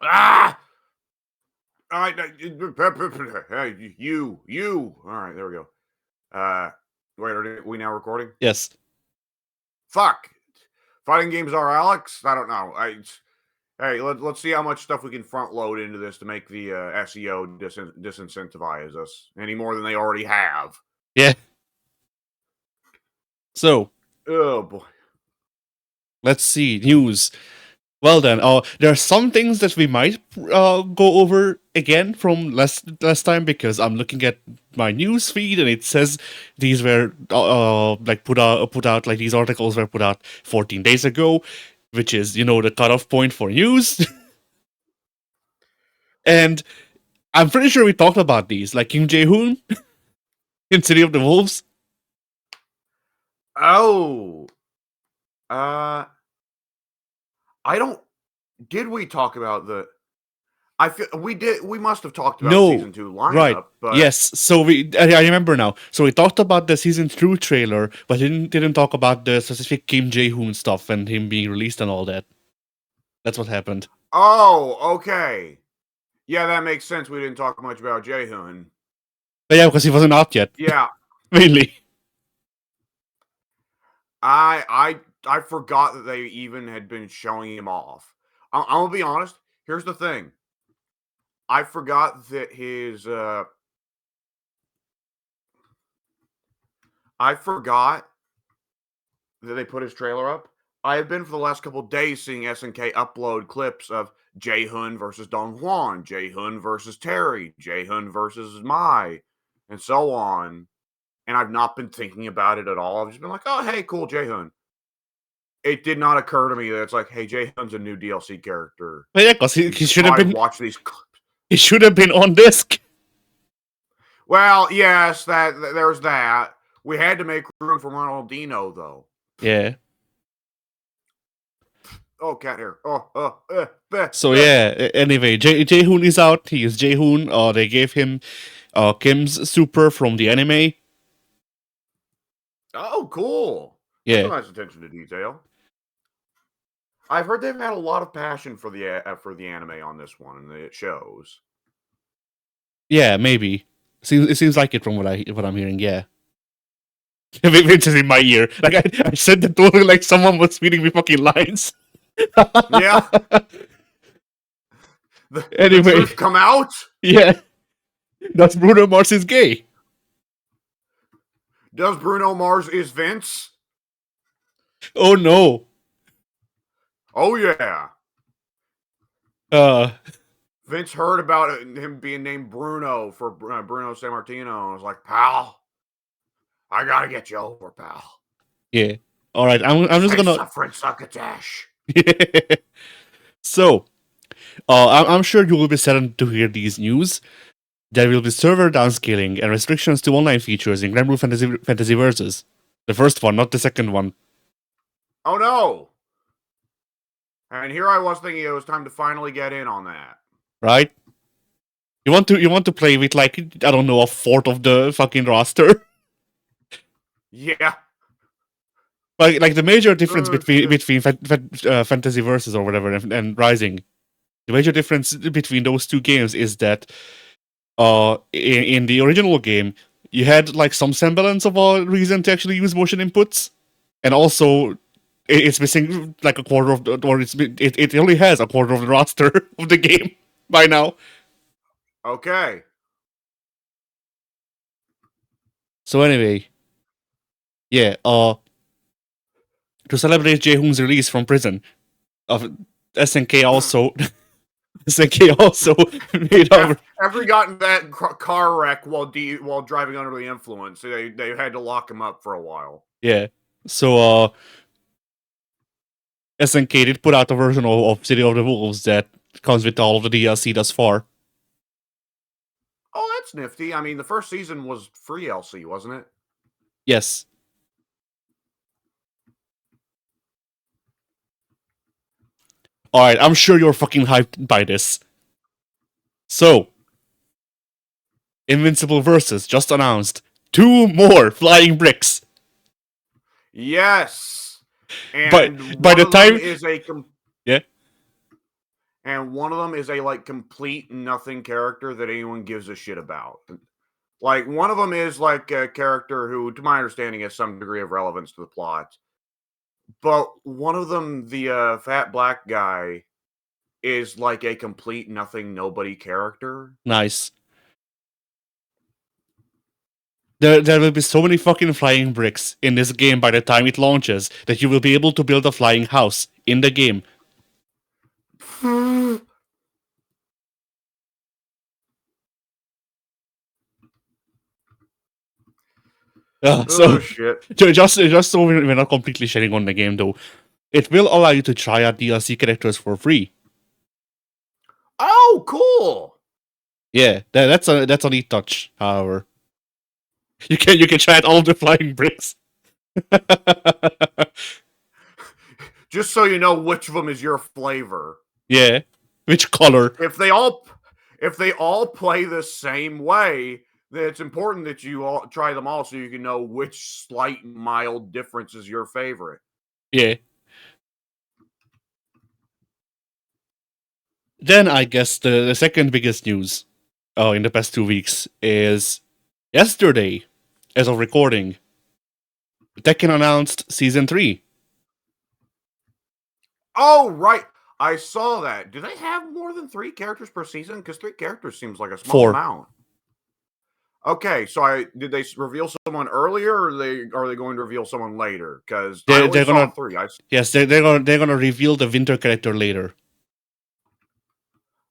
Ah! All right, hey, you. All right, there we go. Wait, are we now recording? Yes. Fuck. Fighting games are Alex. I don't know. Hey, let's see how much stuff we can front load into this to make the SEO disincentivize us any more than they already have. Yeah. So, Oh boy. let's see. News. Well then, there are some things that we might go over again from last time because I'm looking at my news feed and it says these were like put out like these articles were put out 14 days ago, which is the cutoff point for news. And I'm pretty sure we talked about these, like Kim Jae-hoon in City of the Wolves. Oh. I don't. Did we talk about the? I feel we did. We must have talked about season 2 lineup, right. but Yes, so I remember now. So we talked about the season 2 trailer, but didn't talk about the specific Kim Jae-hoon stuff and him being released and all that. That's what happened. Oh, okay. Yeah, that makes sense. We didn't talk much about Jae-hoon. But yeah, because he wasn't out yet. Yeah. Mainly. I forgot that they even had been showing him off. I'm gonna be honest. Here's the thing. I forgot that I forgot that they put his trailer up. I have been for the last couple of days seeing SNK upload clips of Jae-hoon versus Dong Hwan, Jae-hoon versus Terry, Jae-hoon versus Mai, and so on. And I've not been thinking about it at all. I've just been like, oh, hey, cool, Jae-hoon. It did not occur to me that it's like, hey, Jae-hoon's a new DLC character. But yeah, because he should have been. Watch these clips. He should have been on disc. Well, yes, there's that. We had to make room for Ronaldinho, though. Yeah. Oh, cat hair. So yeah. Anyway, Jae-hoon is out. He is Jae-hoon. They gave him Kim's super from the anime. Oh, cool. Yeah. That's a nice attention to detail. I've heard they've had a lot of passion for the anime on this one, and it shows. Yeah, maybe. It seems like it from what I'm hearing. Yeah. It's just in my ear. Like I said that totally like someone was feeding me fucking lines. Yeah. Anyway, the truth come out. Yeah. Does Bruno Mars is gay? Does Bruno Mars is Vince? Oh no. Oh yeah. Vince heard about him being named Bruno for Bruno Sammartino and was like, pal, I gotta get you over, pal. Yeah. All right. I'm just gonna suffering succotash. So, I'm sure you will be saddened to hear these news. There will be server downscaling and restrictions to online features in Granblue Fantasy Versus. The first one, not the second one. Oh no! And here I was thinking it was time to finally get in on that. Right? You want to play with like, I don't know, a fourth of the fucking roster? Yeah. Like the major difference between Fantasy Versus or whatever and Rising, the major difference between those two games is that in the original game you had like some semblance of a reason to actually use motion inputs, and also it's missing like a quarter of the, or it only has a quarter of the roster of the game by now. Okay. So anyway, yeah, to celebrate Jae-hoon's release from prison, SNK also made over. After he got in that car wreck while driving under the influence, they had to lock him up for a while. Yeah. So SNK did put out a version of City of the Wolves that comes with all of the DLC thus far. Oh, that's nifty. I mean, the first season was free LC, wasn't it? Yes. Alright, I'm sure you're fucking hyped by this. So, Invincible Versus just announced 2 more flying bricks. Yes. And by the time is a yeah. and one of them is a like complete nothing character that anyone gives a shit about. Like one of them is like a character who, to my understanding, has some degree of relevance to the plot. But one of them, the fat black guy, is like a complete nothing nobody character. Nice. There will be so many fucking flying bricks in this game by the time it launches that you will be able to build a flying house in the game. Oh shit. Just so we're not completely shitting on the game though, it will allow you to try out DLC characters for free. Oh, cool. Yeah, that's a neat touch. However, you can try out all the flying bricks. Just so you know which of them is your flavor. Yeah, which color? If they all play the same way, then it's important that you all try them all so you can know which slight mild difference is your favorite. Yeah. Then I guess the second biggest news in the past 2 weeks is yesterday, as of recording, Tekken announced Season 3. Oh, right. I saw that. Do they have more than 3 characters per season? Because 3 characters seems like a small 4. amount. Okay, so did they reveal someone earlier, or are they going to reveal someone later? Because I only saw 3. Yes, they're gonna reveal the winter character later.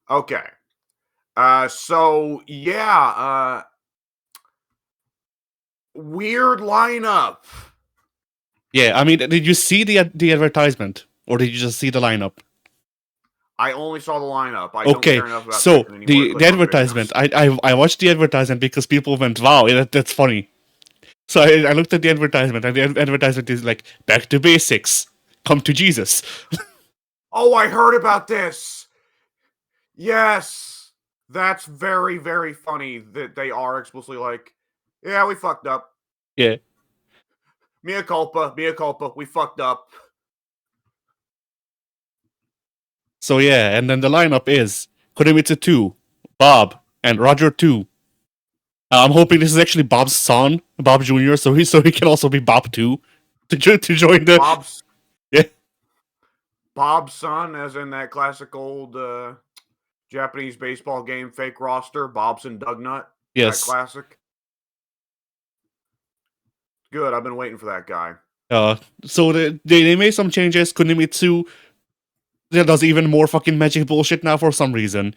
Okay. So yeah, weird lineup. Yeah, I mean, did you see the advertisement, or did you just see the lineup? I only saw the lineup. I Okay, don't care enough about so Tekken anymore to the click on advertisement, videos. I watched the advertisement because people went, "Wow, that's funny." So I looked at the advertisement, and the advertisement is like, "Back to basics, come to Jesus." Oh, I heard about this. Yes, that's very, very funny that they are explicitly like, yeah, we fucked up. Yeah. Mea culpa, we fucked up. So yeah, and then the lineup is Koremitsu 2, Bob, and Roger 2. I'm hoping this is actually Bob's son, Bob Jr., so he can also be Bob 2 to join the yeah. Bob's son, as in that classic old Japanese baseball game fake roster, Bob's and Dugnut. Yes. That classic. Good, I've been waiting for that guy. So they made some changes. Kunimitsu does even more fucking magic bullshit now for some reason.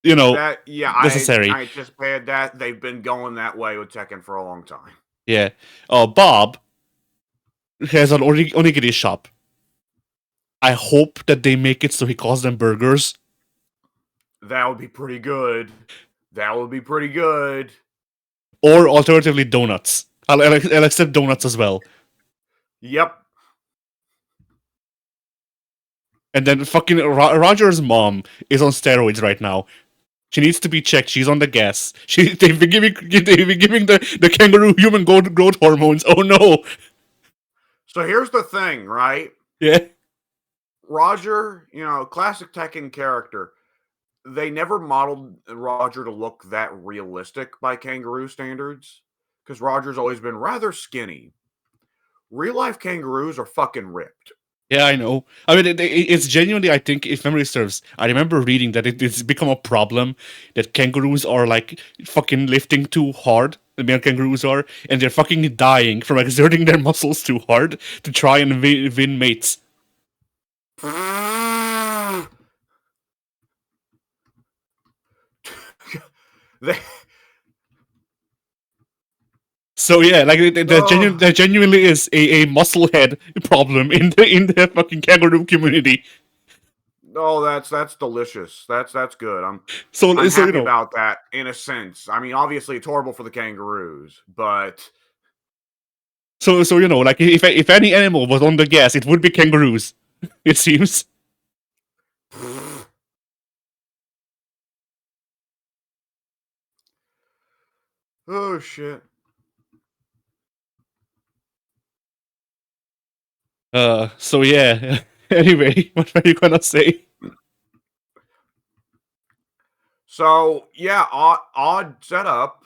You know, that necessary. I anticipated that. They've been going that way with Tekken for a long time. Yeah. Bob has an onigiri shop. I hope that they make it so he calls them burgers. That would be pretty good. That would be pretty good. Or alternatively, donuts. I'll accept donuts as well. Yep. And then fucking Roger's mom is on steroids right now. She needs to be checked. She's on the gas. They've been giving the kangaroo human growth hormones. Oh no. So here's the thing, right? Yeah. Roger, classic Tekken character. They never modeled Roger to look that realistic by kangaroo standards, because Roger's always been rather skinny. Real life kangaroos are fucking ripped. Yeah, I know. I mean, it's genuinely, I think, if memory serves, I remember reading that it's become a problem that kangaroos are like fucking lifting too hard. The male kangaroos are, and they're fucking dying from exerting their muscles too hard to try and win mates. So yeah, like there genuinely is a muscle head problem in the fucking kangaroo community. Oh, that's delicious. That's good. I'm you happy know, about that in a sense. I mean, obviously it's horrible for the kangaroos, but so you know, like if any animal was on the gas, it would be kangaroos. It seems. Oh shit. So yeah. Anyway, what were you gonna say? So yeah, odd setup.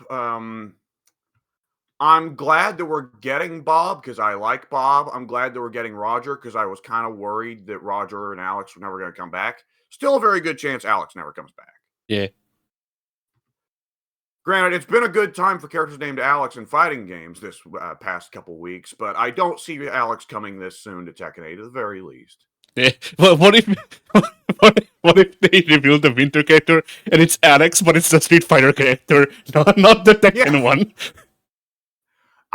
I'm glad that we're getting Bob because I like Bob. I'm glad that we're getting Roger because I was kind of worried that Roger and Alex were never going to come back. Still a very good chance Alex never comes back. Yeah. Granted, it's been a good time for characters named Alex in fighting games this past couple weeks, but I don't see Alex coming this soon to Tekken 8 at the very least. Yeah. Well, what if they reveal the Winter character and it's Alex, but it's the Street Fighter character, not the Tekken one?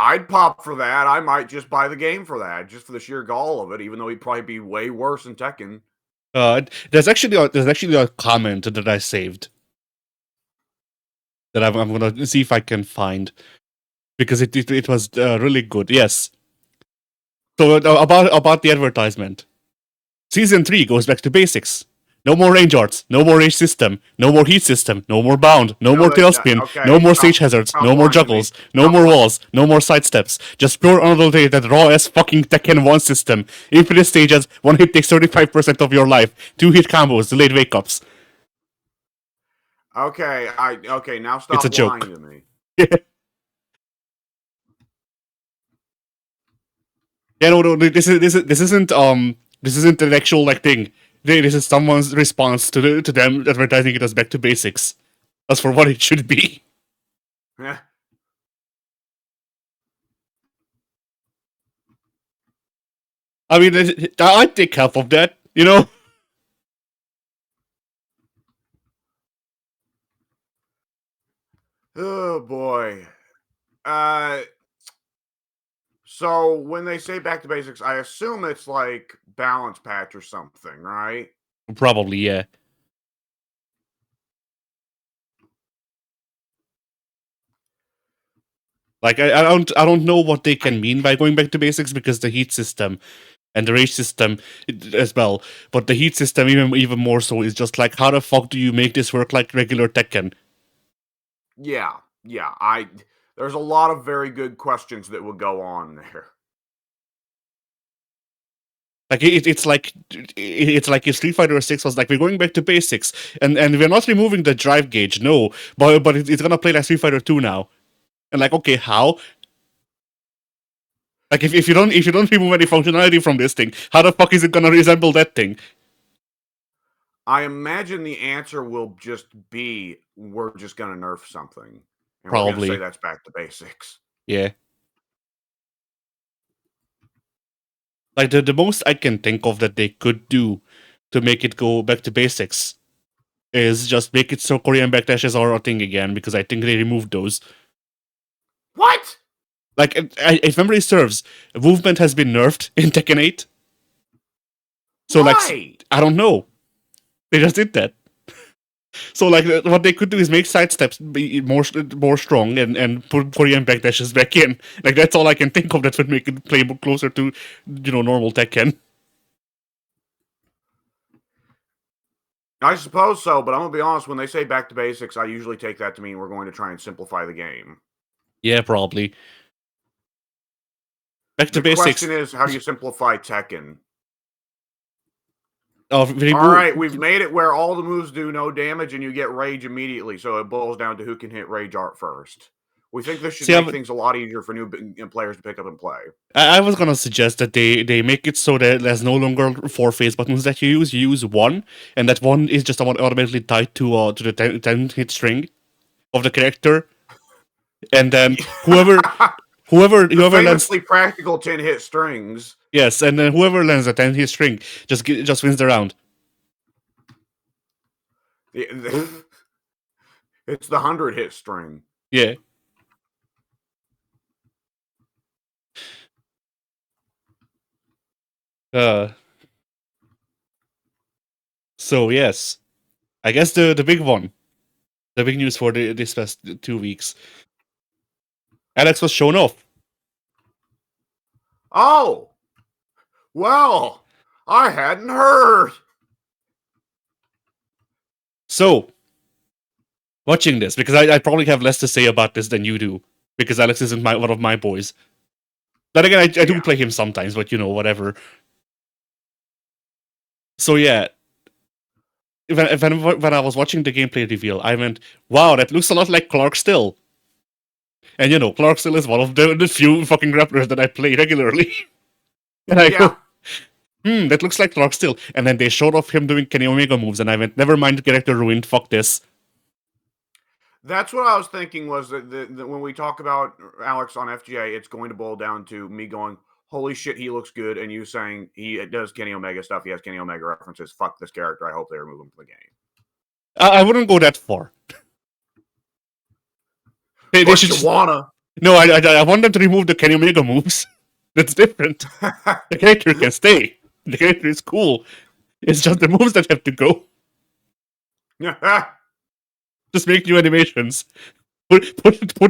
I'd pop for that. I might just buy the game for that, just for the sheer gall of it, even though he'd probably be way worse in Tekken. There's actually a comment that I saved that I'm gonna see if I can find because it was really good. Yes. So about the advertisement, Season 3 goes back to basics. No more range arts, no more rage system, no more heat system, no more bound, no more tailspin, okay, no more stage hazards, no more juggles, no more walls, no more side steps. Just pure unadulterated raw as fucking Tekken 1 system. Infinite stages, one hit takes 35% of your life, 2 hit combos, delayed wake ups. Okay, now stop It's a lying joke. to me. Yeah, no, this isn't an actual like thing. This is someone's response to them advertising it as back to basics. That's for what it should be. Yeah. I mean, I'd take half of that, you know? Oh boy. So when they say back to basics, I assume it's like balance patch or something, right? Probably, yeah. Like I don't know what they can mean by going back to basics because the heat system and the rage system as well. But the heat system even more so is just like how the fuck do you make this work like regular Tekken? Yeah. There's a lot of very good questions that would go on there. Like it's like if Street Fighter 6 was like we're going back to basics and we're not removing the drive gauge, no, but it's gonna play like Street Fighter 2 now. And like, okay, how? Like if you don't remove any functionality from this thing, how the fuck is it gonna resemble that thing? I imagine the answer will just be we're just gonna nerf something. And we're Probably. gonna say that's back to basics. Yeah. Like the most I can think of that they could do to make it go back to basics is just make it so Korean backdashes are a thing again because I think they removed those. What? Like if memory serves, movement has been nerfed in Tekken 8. So Why? like I don't know. They just did that. So like what they could do is make sidesteps be more strong and put Korean backdashes back in. Like that's all I can think of that would make it play closer to normal Tekken. I suppose so, but I'm gonna be honest. When they say back to basics, I usually take that to mean we're going to try and simplify the game. Yeah, probably. Back to The basics. question is, how do you simplify Tekken? All right, we've made it where all the moves do no damage and you get rage immediately. So it boils down to who can hit rage art first. We think this should make things a lot easier for new players to pick up and play. I was gonna suggest that they make it so that there's no longer 4 phase buttons that you use. You use one, and that one is just automatically tied to the 10 hit string of the character, and then whoever lands practical 10 hit strings. Yes, and then whoever lands a 10 hit string just wins the round. It's the 100 hit string. Yeah. So yes, I guess the big one, the big news for this past 2 weeks, Alex was shown off. Oh, well, I hadn't heard. So, watching this, because I probably have less to say about this than you do, because Alex isn't one of my boys. Then again, I do play him sometimes, but whatever. So yeah, when I was watching the gameplay reveal, I went, "Wow, that looks a lot like Clark Still." And Clark Still is one of the few fucking grapplers that I play regularly. And I Yeah, go, that looks like Clark Still. And then they showed off him doing Kenny Omega moves, and I went, never mind, character ruined. Fuck this. that's what I was thinking. Was that when we talk about Alex on FGA, it's going to boil down to me going, "Holy shit, he looks good," and you saying he does Kenny Omega stuff. He has Kenny Omega references. Fuck this character. I hope they remove him from the game. I wouldn't go that far. They But should you just, wanna. no, I want them to remove the Kenny Omega moves. That's different. The character can stay. The character is cool. It's just the moves that have to go. Just make new animations. Put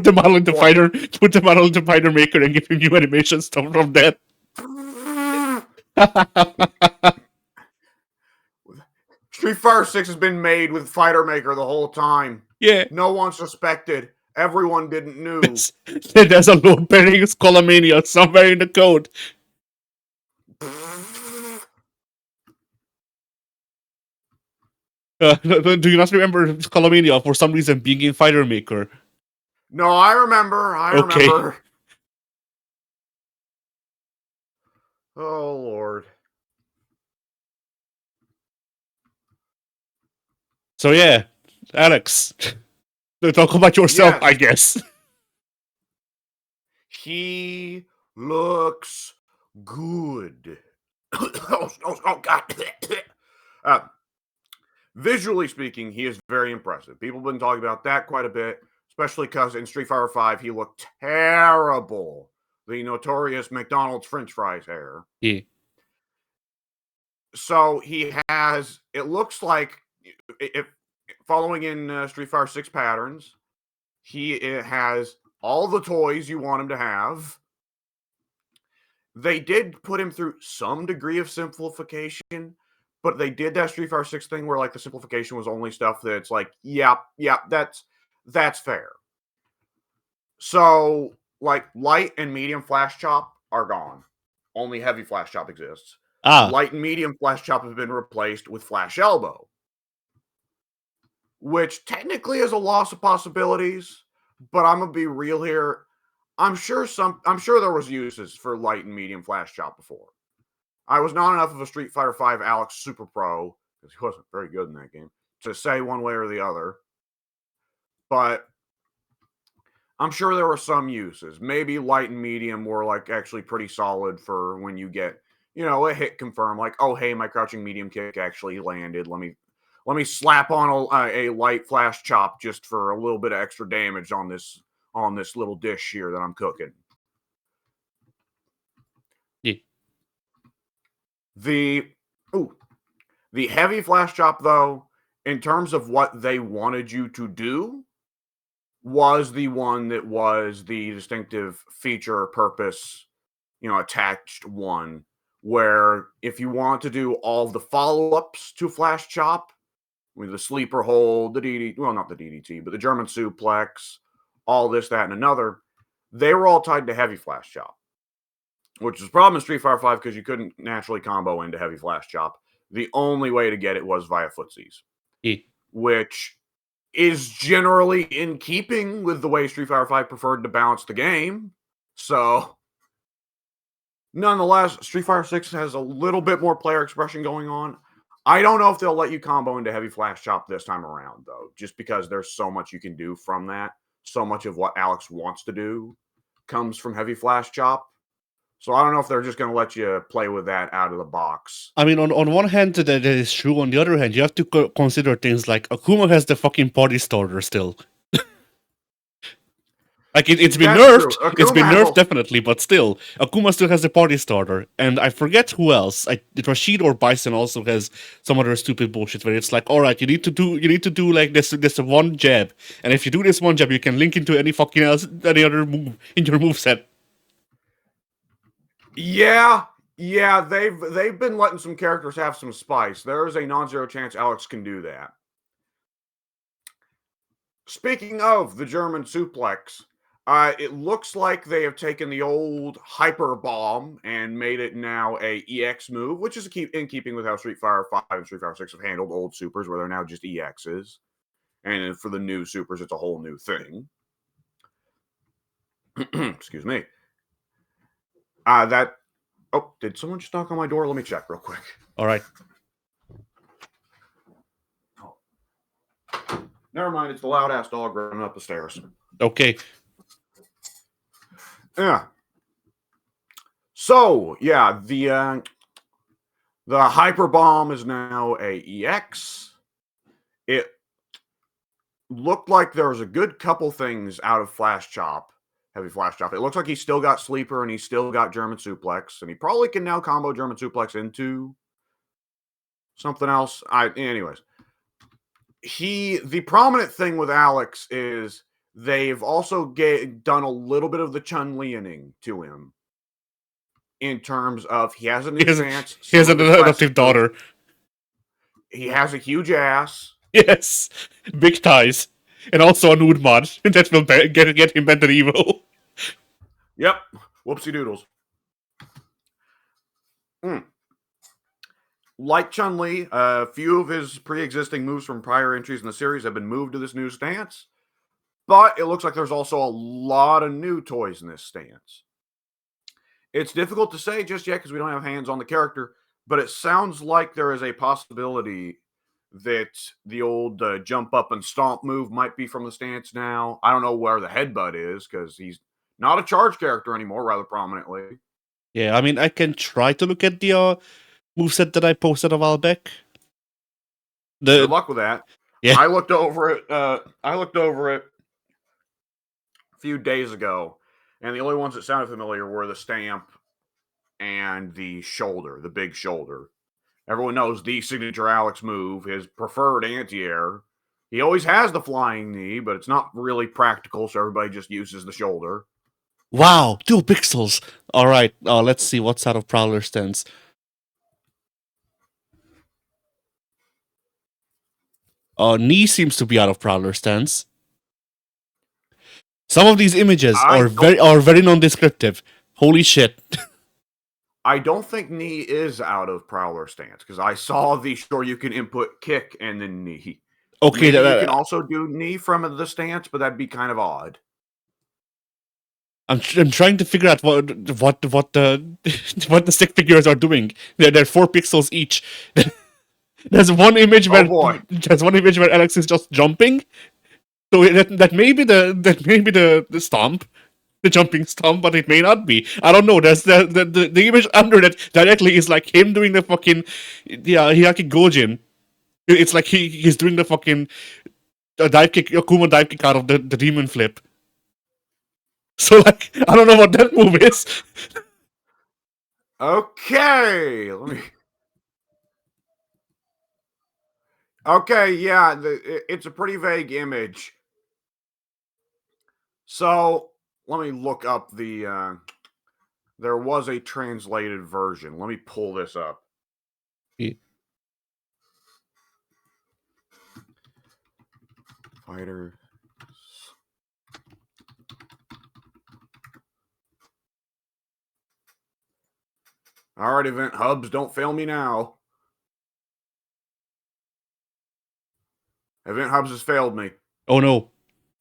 the model into fighter. Put the model into fighter maker and give him new animations from that. Street Fighter 6 has been made with Fighter Maker the whole time. Yeah. No one suspected. Everyone didn't knew. There's a load bearing Skullomania somewhere in the code. Do you not remember Skullomania for some reason being in Fighter Maker? No, I remember. Okay. Remember. Oh, Lord. So yeah, Alex, talk about yourself, Yes. I guess. He looks good. Oh God. Visually speaking, he is very impressive. People have been talking about that quite a bit, especially because in Street Fighter V, he looked terrible. The notorious McDonald's French fries hair. Yeah. So he has, it looks like, if following in Street Fighter 6 patterns, he has all the toys you want him to have. They did put him through some degree of simplification, but they did that Street Fighter 6 thing where like the simplification was only stuff that's like, yeah, that's fair. So like light and medium flash chop are gone. Only heavy flash chop exists. Light and medium flash chop have been replaced with flash elbow, which technically is a loss of possibilities, but I'm gonna be real here. I'm sure there was uses for light and medium flash chop before. I was not enough of a Street Fighter V Alex Super Pro, because he wasn't very good in that game, to say one way or the other. But I'm sure there were some uses. Maybe light and medium were like actually pretty solid for when you get, a hit confirm, like, oh hey, my crouching medium kick actually landed. Let me slap on a light flash chop just for a little bit of extra damage on this little dish here that I'm cooking. Yeah. The heavy flash chop, though, in terms of what they wanted you to do, was the one that was the distinctive feature purpose, attached one, where if you want to do all the follow-ups to flash chop, with the sleeper hold, the DDT, well, not the DDT, but the German suplex, all this, that, and another, they were all tied to heavy flash chop, which is a problem in Street Fighter V because you couldn't naturally combo into heavy flash chop. The only way to get it was via footsies, which is generally in keeping with the way Street Fighter V preferred to balance the game. So, nonetheless, Street Fighter 6 has a little bit more player expression going on. I don't know if they'll let you combo into heavy flash chop this time around, though, just because there's so much you can do from that. So much of what Alex wants to do comes from heavy flash chop. So I don't know if they're just going to let you play with that out of the box. I mean, on one hand, that is true. On the other hand, you have to consider things like Akuma has the fucking party starter still. Like it's been nerfed. It's been nerfed definitely, but still, Akuma still has the party starter, and I forget who else. It was Sheet or Bison also has some other stupid bullshit where it's like, all right, you need to do like this one jab, and if you do this one jab, you can link into any other move in your moveset. Yeah, they've been letting some characters have some spice. There is a non-zero chance Alex can do that. Speaking of the German suplex, It looks like they have taken the old Hyper Bomb and made it now a EX move, which is in keeping with how Street Fighter 5 and Street Fighter 6 have handled old supers, where they're now just EXs. And for the new supers, it's a whole new thing. Excuse me. Oh, did someone just knock on my door? Let me check real quick. All right. Never mind, it's the loud ass dog running up the stairs. Okay. Yeah. So, yeah, the Hyper Bomb is now a EX. It looked like there was a good couple things out of Flash Chop, Heavy Flash Chop. It looks like he's still got Sleeper and he's still got German Suplex, and he probably can now combo German Suplex into something else. Anyways. The prominent thing with Alex is they've also done a little bit of the Chun-Li-ing to him in terms of he has a new stance. He has an adoptive daughter. He has a huge ass. Yes, big thighs, and also a nude mod that will get him bent and evil. Yep, whoopsie doodles. Like Chun-Li, a few of his pre-existing moves from prior entries in the series have been moved to this new stance, but it looks like there's also a lot of new toys in this stance. It's difficult to say just yet because we don't have hands on the character, but it sounds like there is a possibility that the old jump up and stomp move might be from the stance now. I don't know where the headbutt is because he's not a charge character anymore, rather prominently. Yeah, I mean, I can try to look at the moveset that I posted a while back. Good luck with that. Yeah. I looked over it a few days ago, and the only ones that sounded familiar were the stamp and the shoulder, the big shoulder. Everyone knows the signature Alex move, his preferred anti-air. He always has the flying knee, but it's not really practical, so everybody just uses the shoulder. Wow, 2 pixels. All right, let's see what's out of Prowler stance. Knee seems to be out of Prowler stance. Some of these images are very non-descriptive. Holy shit. I don't think knee is out of Prowler stance because I saw the sure you can input kick and then knee. Okay, you can also do knee from the stance, but that'd be kind of odd. I'm trying to figure out what the stick figures are doing. They're 4 pixels each. There's one image where Alex is just jumping. So that may be the stomp, the jumping stomp, but it may not be. I don't know. There's the image under that directly is like him doing the fucking Hiraki Gojin. It's like he's doing the fucking dive kick, Akuma dive kick out of the demon flip. So like I don't know what that move is. Okay, let me. Okay, yeah, it's a pretty vague image. So let me look up the. There was a translated version. Let me pull this up. Yeah. Fighter. All right, Event Hubs, don't fail me now. Event Hubs has failed me. Oh no.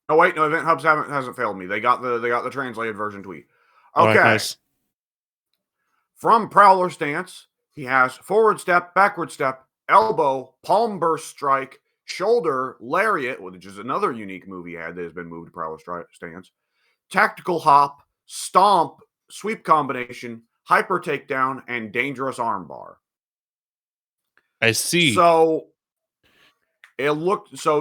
Oh wait, no, Event Hubs hasn't failed me. They got the translated version tweet. Okay. All right, nice. From Prowler stance, he has forward step, backward step, elbow, palm burst strike, shoulder, lariat, which is another unique move he had that has been moved to Prowler stance, tactical hop, stomp, sweep combination, hyper takedown, and dangerous armbar. I see. So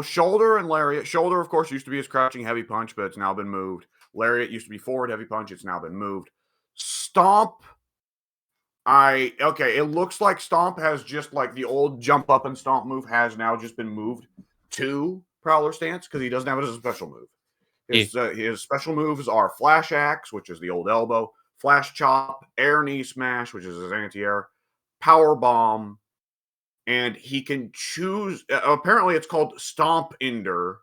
shoulder and lariat. Shoulder, of course, used to be his crouching heavy punch, but it's now been moved. Lariat used to be forward heavy punch. It's now been moved. Stomp. It looks like Stomp has just like the old jump up and stomp move has now just been moved to Prowler stance because he doesn't have it as a special move. His special moves are Flash Axe, which is the old elbow, Flash Chop, Air Knee Smash, which is his anti-air, Power Bomb, and he can choose. Apparently, it's called Stomp Ender,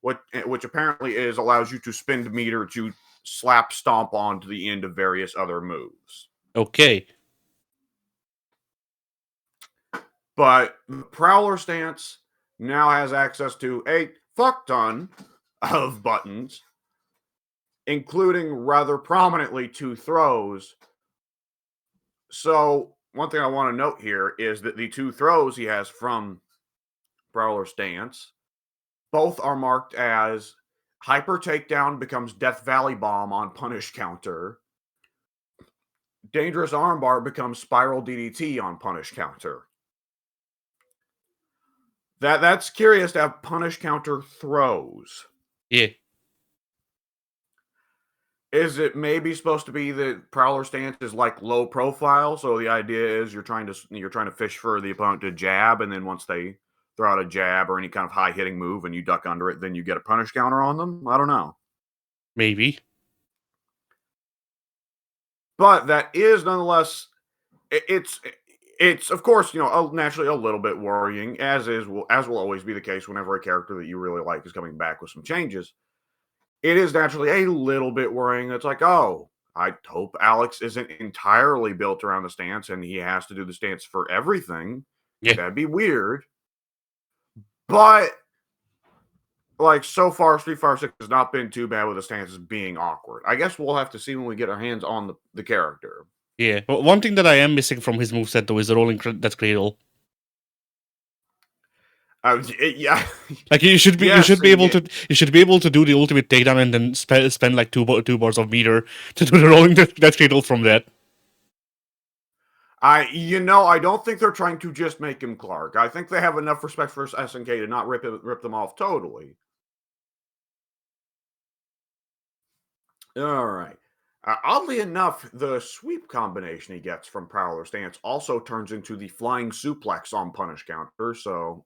which apparently allows you to spend meter to slap stomp onto the end of various other moves. Okay. But the Prowler stance now has access to a fuck ton of buttons, including rather prominently 2 throws. So, one thing I want to note here is that the 2 throws he has from Prowler stance, both are marked as Hyper Takedown becomes Death Valley Bomb on punish counter. Dangerous Armbar becomes Spiral DDT on punish counter. That's curious to have punish counter throws. Yeah. Is it maybe supposed to be that Prowler stance is like low profile? So the idea is you're trying to fish for the opponent to jab, and then once they throw out a jab or any kind of high hitting move and you duck under it, then you get a punish counter on them? I don't know. Maybe. But that is nonetheless, it's of course, naturally a little bit worrying, as will always be the case whenever a character that you really like is coming back with some changes. It is naturally a little bit worrying. It's like, oh, I hope Alex isn't entirely built around the stance and he has to do the stance for everything. Yeah. That'd be weird. But like so far, Street Fighter 6 has not been too bad with the stances being awkward. I guess we'll have to see when we get our hands on the character. Yeah. But one thing that I am missing from his moveset though is the rolling that cradle. Yeah, like you should be yes, able to do the ultimate takedown and then spend like two bars of meter to do the rolling that cradle from that. I don't think they're trying to just make him Clark. I think they have enough respect for SNK to not rip them off totally. All right. Oddly enough, the sweep combination he gets from Prowler stance also turns into the flying suplex on punish counter. So,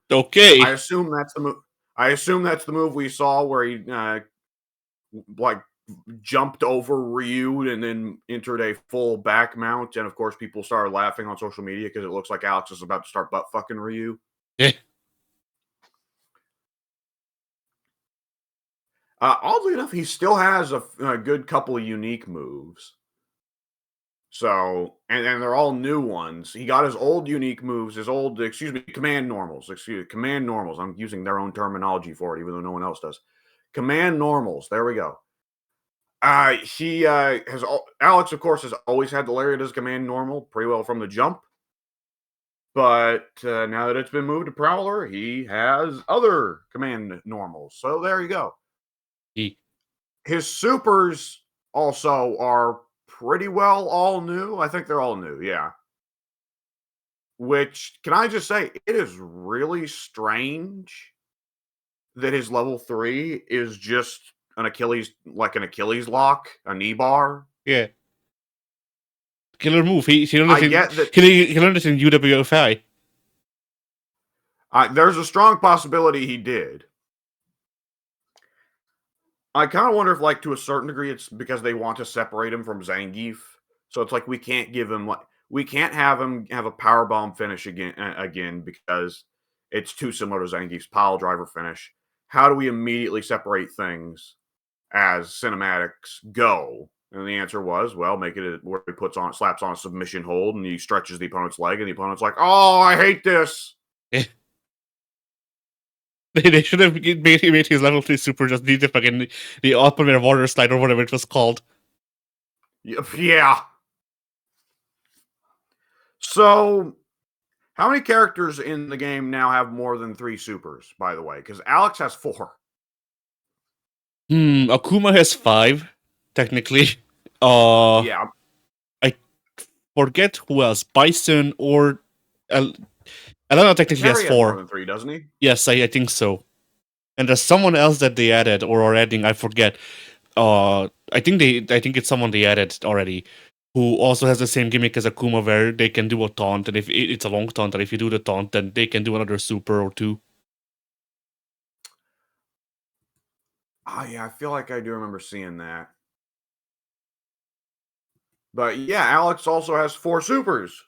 okay, I assume that's the move. I assume that's the move we saw where he like jumped over Ryu and then entered a full back mount, and of course, people started laughing on social media because it looks like Alex is about to start butt fucking Ryu. Yeah. Oddly enough, he still has a good couple of unique moves. So, and they're all new ones. He got his old unique moves, command normals. Command normals. I'm using their own terminology for it, even though no one else does. Command normals. There we go. Alex, of course, has always had the lariat as command normal pretty well from the jump. But now that it's been moved to Prowler, he has other command normals. So there you go. His supers also are pretty well all new. I think they're all new, yeah. Which, can I just say, it is really strange that his level 3 is just an Achilles lock, a knee bar. Yeah. Killer move. He learned I get that he learned it in UWFI. There's a strong possibility he did. I kind of wonder if, like, to a certain degree, it's because they want to separate him from Zangief. So it's like we can't have him have a power bomb finish again because it's too similar to Zangief's pile driver finish. How do we immediately separate things as cinematics go? And the answer was, well, make it where he slaps on a submission hold and he stretches the opponent's leg, and the opponent's like, "Oh, I hate this." They should have made his level 3 super just need the fucking the ultimate water slide or whatever it was called. Yeah. So, how many characters in the game now have more than 3 supers, by the way? Because Alex has 4. Akuma has 5, technically. Yeah. I forget who else. Bison or Alana technically has 4. More than 3, doesn't he? Yes, I think so. And there's someone else that they added or are adding, I forget. I think it's someone they added already, who also has the same gimmick as Akuma, where they can do a taunt, and if it's a long taunt, and if you do the taunt, then they can do another super or 2. Yeah, I feel like I do remember seeing that. But yeah, Alex also has 4 supers.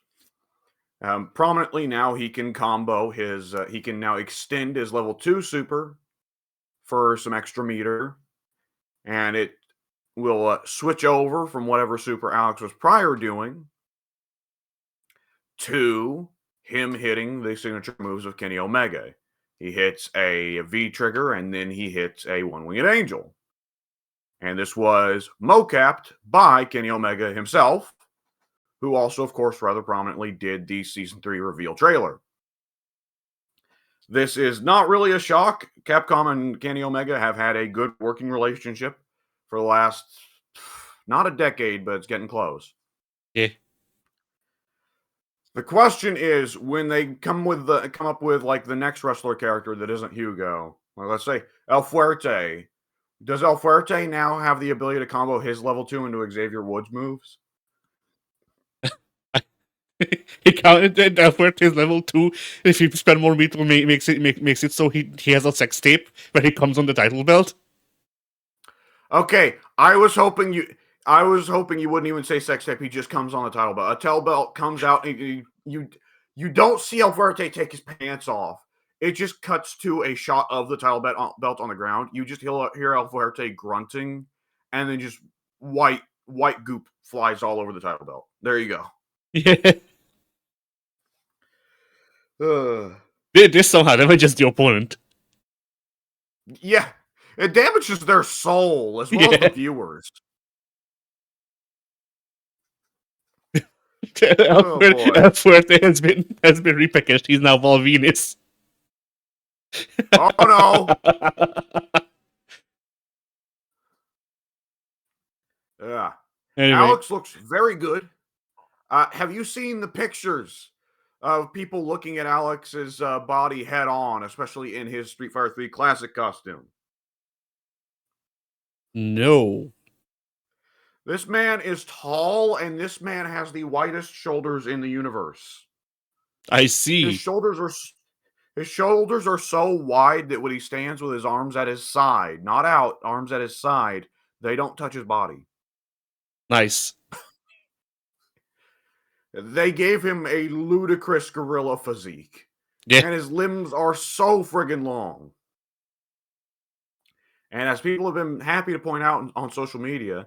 Prominently now, he can combo his. He can now extend his level 2 super for some extra meter, and it will switch over from whatever super Alex was prior doing to him hitting the signature moves of Kenny Omega. He hits a V trigger and then he hits a one winged angel. And this was mocapped by Kenny Omega himself, who also, of course, rather prominently did the Season 3 reveal trailer. This is not really a shock. Capcom and Kenny Omega have had a good working relationship for the last, not a decade, but it's getting close. Yeah. The question is, when they come up with like the next wrestler character that isn't Hugo, well, let's say El Fuerte. Does El Fuerte now have the ability to combo his level 2 into Xavier Woods moves? He counted effort his level 2. If he spend more meat, makes it so he has a sex tape when he comes on the title belt. Okay, I was hoping you wouldn't even say sex tape. He just comes on the title belt. A title belt comes out, and you don't see El Fuerte take his pants off. It just cuts to a shot of the title belt on the ground. You just hear El Fuerte grunting, and then just white goop flies all over the title belt. There you go. Yeah. This somehow damages the opponent. Yeah, it damages their soul as well as the viewers. El Fuerte has been repackaged. He's now Val Venus. Oh no! Yeah. Anyway. Alex looks very good. Have you seen the pictures of people looking at Alex's body head on, especially in his Street Fighter 3 Classic costume? No. This man is tall, and this man has the widest shoulders in the universe. I see. His shoulders are so wide that when he stands with his arms at his side, not out, arms at his side, they don't touch his body. Nice. They gave him a ludicrous gorilla physique. Yeah. And his limbs are so friggin' long. And as people have been happy to point out on social media,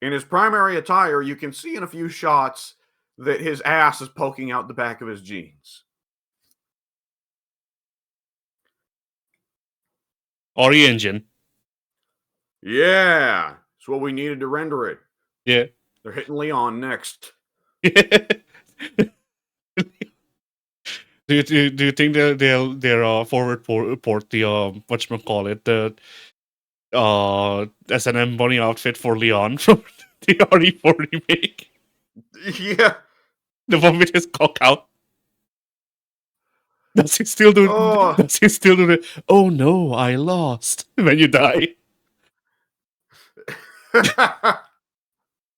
in his primary attire, you can see in a few shots that his ass is poking out the back of his jeans. Ori engine. Yeah. It's what we needed to render it. Yeah. They're hitting Leon next. Do you think they'll forward port the whatchamacallit, the S&M bunny outfit for Leon from the RE4 remake? Yeah. The one with his cock out. Does he still do the oh no, I lost when you die?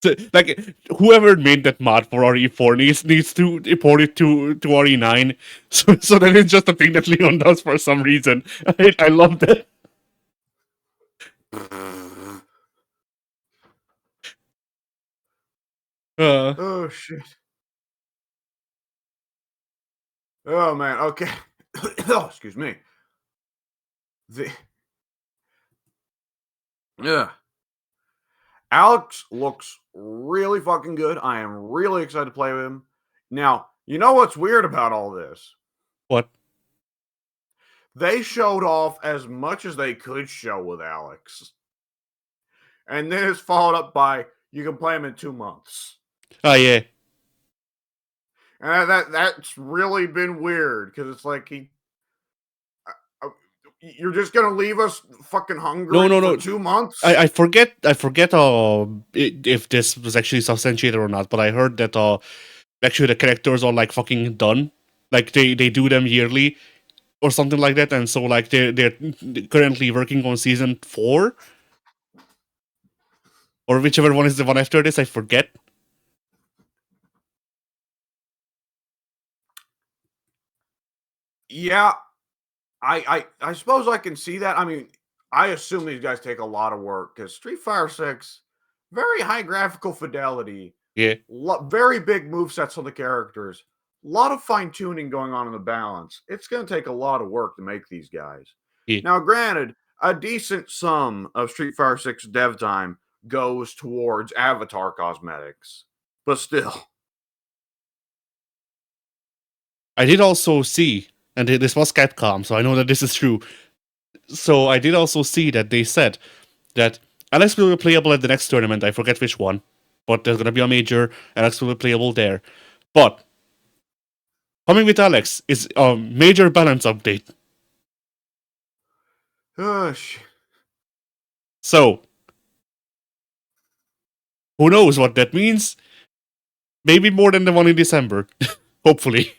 So, like, whoever made that mod for RE4 needs to import it to RE9, so that it's just a thing that Leon does for some reason. I love that. Oh shit. Oh man. Okay. Oh, excuse me. Yeah. Alex looks really fucking good. I am really excited to play with him. Now, you know what's weird about all this? What? They showed off as much as they could show with Alex. And then it's followed up by, you can play him in 2 months. Oh, yeah. And that's really been weird, because it's like you're just gonna leave us fucking hungry for 2 months? I forget if this was actually substantiated or not, but I heard that actually the characters are like fucking done. Like they do them yearly or something like that, and so like they're currently working on season 4 or whichever one is the one after this. I forget. Yeah, I suppose I can see that. I mean, I assume these guys take a lot of work, because Street Fighter 6, very high graphical fidelity. Yeah. Very big movesets on the characters. A lot of fine tuning going on in the balance. It's going to take a lot of work to make these guys. Yeah. Now, granted, a decent sum of Street Fighter 6 dev time goes towards avatar cosmetics. But still. I did also see, and this was Capcom, so I know that this is true. So I did also see that they said that Alex will be playable at the next tournament. I forget which one, but there's gonna be a major. Alex will be playable there. But coming with Alex is a major balance update. So who knows what that means? Maybe more than the one in December. Hopefully.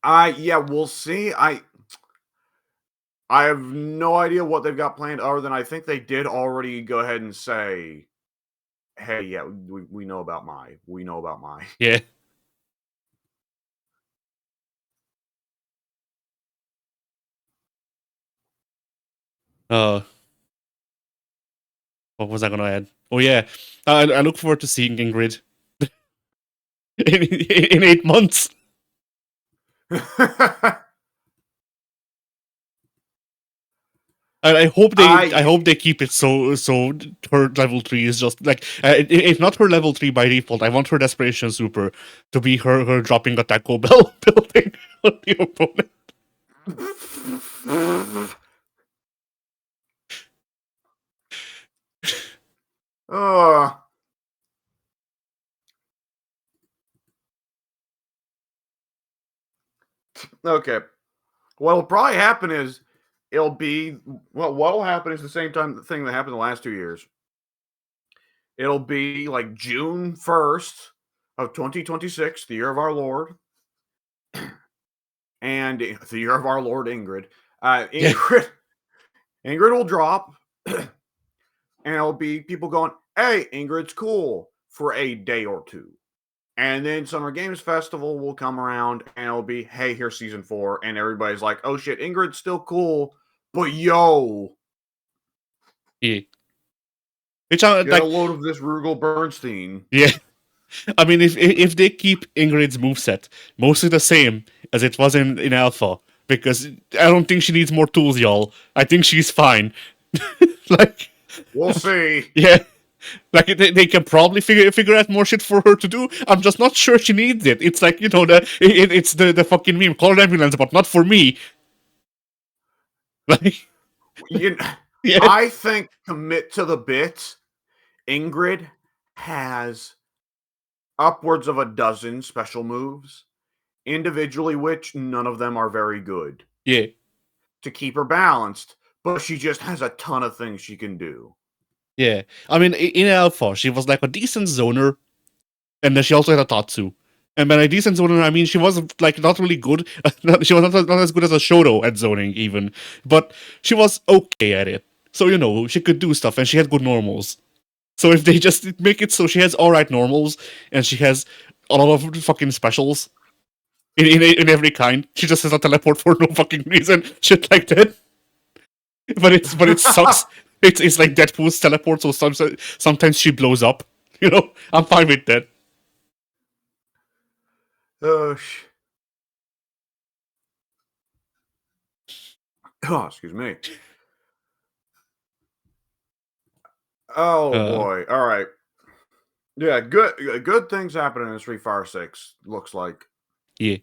Yeah, we'll see. I have no idea what they've got planned other than I think they did already go ahead and say, hey, yeah, we know about Mai. We know about Mai. Yeah. What was I gonna add? Oh yeah, I look forward to seeing Ingrid in 8 months. And I hope they keep it so her level 3 is just like if not her level 3 by default, I want her Desperation Super to be her dropping a Taco Bell building on the opponent. Okay. What'll probably happen is what'll happen is the same thing that happened the last 2 years. It'll be like June 1st of 2026, the year of our Lord. And the year of our Lord Ingrid. Ingrid will drop. And it'll be people going, hey, Ingrid's cool for a day or two. And then Summer Games Festival will come around and it'll be, hey, here's season 4. And everybody's like, oh shit, Ingrid's still cool, but yo. Yeah. Get a load of this Rugal Bernstein. Yeah. I mean, if they keep Ingrid's moveset mostly the same as it was in Alpha, because I don't think she needs more tools, y'all. I think she's fine. Like, we'll see. Yeah. Like they can probably figure out more shit for her to do. I'm just not sure she needs it. It's like, you know, it's the fucking meme, call an ambulance, but not for me. Like, yeah. I think commit to the bit. Ingrid has upwards of a dozen special moves, individually, which none of them are very good. Yeah. To keep her balanced, but she just has a ton of things she can do. Yeah. I mean, in Alpha, she was like a decent zoner, and then she also had a Tatsu. And by a decent zoner, I mean she was like not really good. She was not as good as a Shoto at zoning even, but she was okay at it. So you know she could do stuff, and she had good normals. So if they just make it so she has alright normals and she has a lot of fucking specials in every kind, she just has a teleport for no fucking reason, shit like that. But it sucks. It's like Deadpool's teleport, so sometimes she blows up. You know, I'm fine with that. Oh, excuse me. Oh boy! All right. Yeah, good things happening in Street Fighter 6. Looks like. Yeah.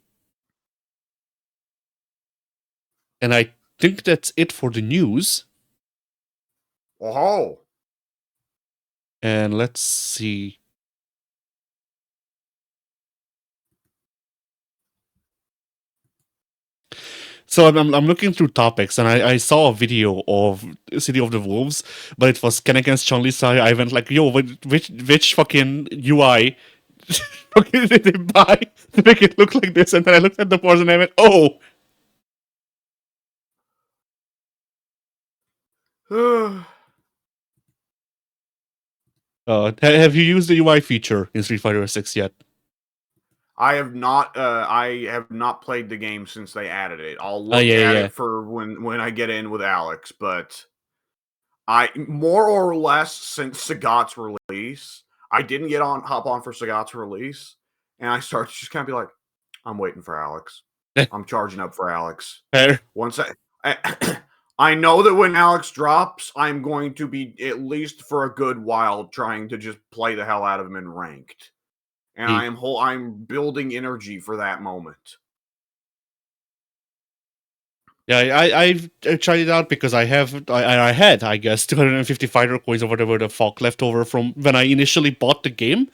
And I think that's it for the news. Oh. And let's see. So I'm looking through topics, and I saw a video of City of the Wolves, but it was Ken against Chun-Li. So I went like, yo, which fucking UI fucking did they buy to make it look like this? And then I looked at the pause and I went, oh. Have you used the UI feature in Street Fighter 6 yet? I have not. I have not played the game since they added it. I'll look at it for when I get in with Alex. But I more or less since Sagat's release, I didn't hop on for Sagat's release, and I started to just kind of be like, I'm waiting for Alex. I'm charging up for Alex. Fair. Once I know that when Alex drops, I'm going to be, at least for a good while, trying to just play the hell out of him in ranked. And Yeah. I'm building energy for that moment. Yeah, I've tried it out because I had, I guess, 250 fighter coins or whatever the fuck left over from when I initially bought the game.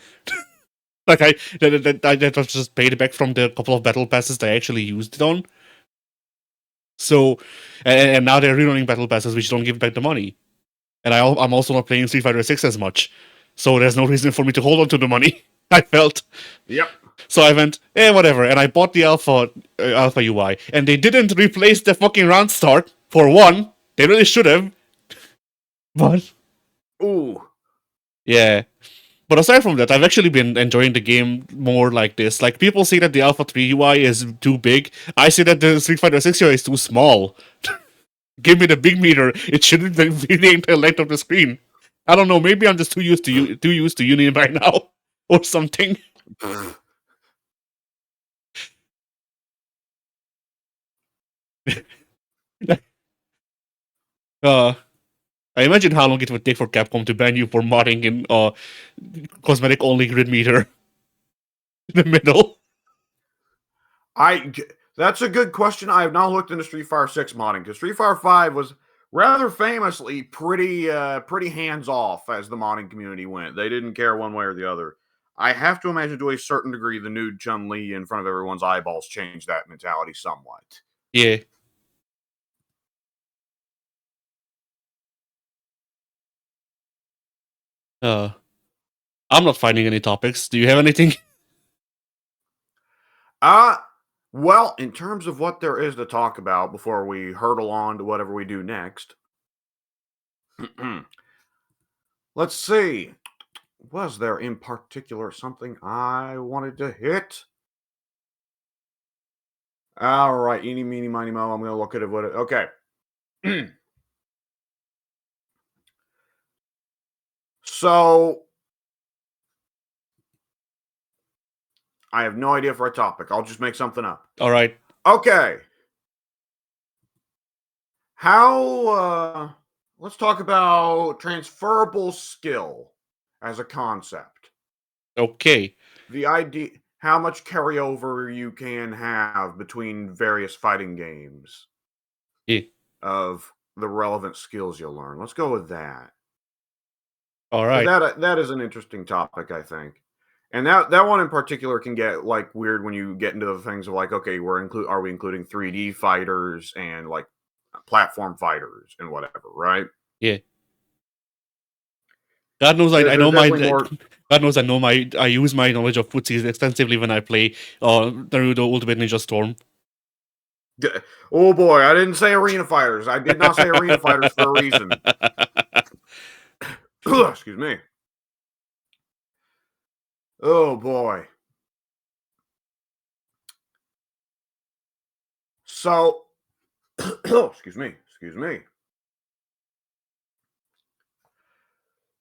Like that was just paid back from the couple of battle passes that I actually used it on. So, and now they're rerunning battle passes which don't give back the money. And I'm also not playing Street Fighter 6 as much, so there's no reason for me to hold on to the money. I felt. Yep. So I went, whatever, and I bought the alpha UI, and they didn't replace the fucking round start for one. They really should have. But Ooh. yeah. But aside from that, I've actually been enjoying the game more like this. Like, people say that the Alpha 3 UI is too big. I say that the Street Fighter 6 UI is too small. Give me the big meter. It shouldn't be the entire length of the screen. I don't know. Maybe I'm just too used to Union by now, or something. I imagine how long it would take for Capcom to ban you for modding in cosmetic only grid meter in the middle. That's a good question. I have not looked into Street Fighter 6 modding because Street Fighter 5 was rather famously pretty hands off as the modding community went. They didn't care one way or the other. I have to imagine to a certain degree the nude Chun-Li in front of everyone's eyeballs changed that mentality somewhat. Yeah. I'm not finding any topics. Do you have anything? Well, in terms of what there is to talk about before we hurtle on to whatever we do next, let's see. Was there in particular something I wanted to hit? All right, eeny, meeny, miny, mo. I'm going to look at it. Okay. So, I have no idea for a topic. I'll just make something up. All right. Okay. How, let's talk about transferable skill as a concept. Okay. The idea, how much carryover you can have between various fighting games Yeah. of the relevant skills you'll learn. Let's go with that. All right. That is an interesting topic, I think. And that one in particular can get like weird when you get into the things of like, okay, are we including 3D fighters and like platform fighters and whatever, right? Yeah. God knows I know my God knows I use my knowledge of footsies extensively when I play Naruto Ultimate Ninja Storm. Oh boy, I didn't say arena fighters. I did not say arena fighters for a reason. Excuse me. Oh boy. So, excuse me.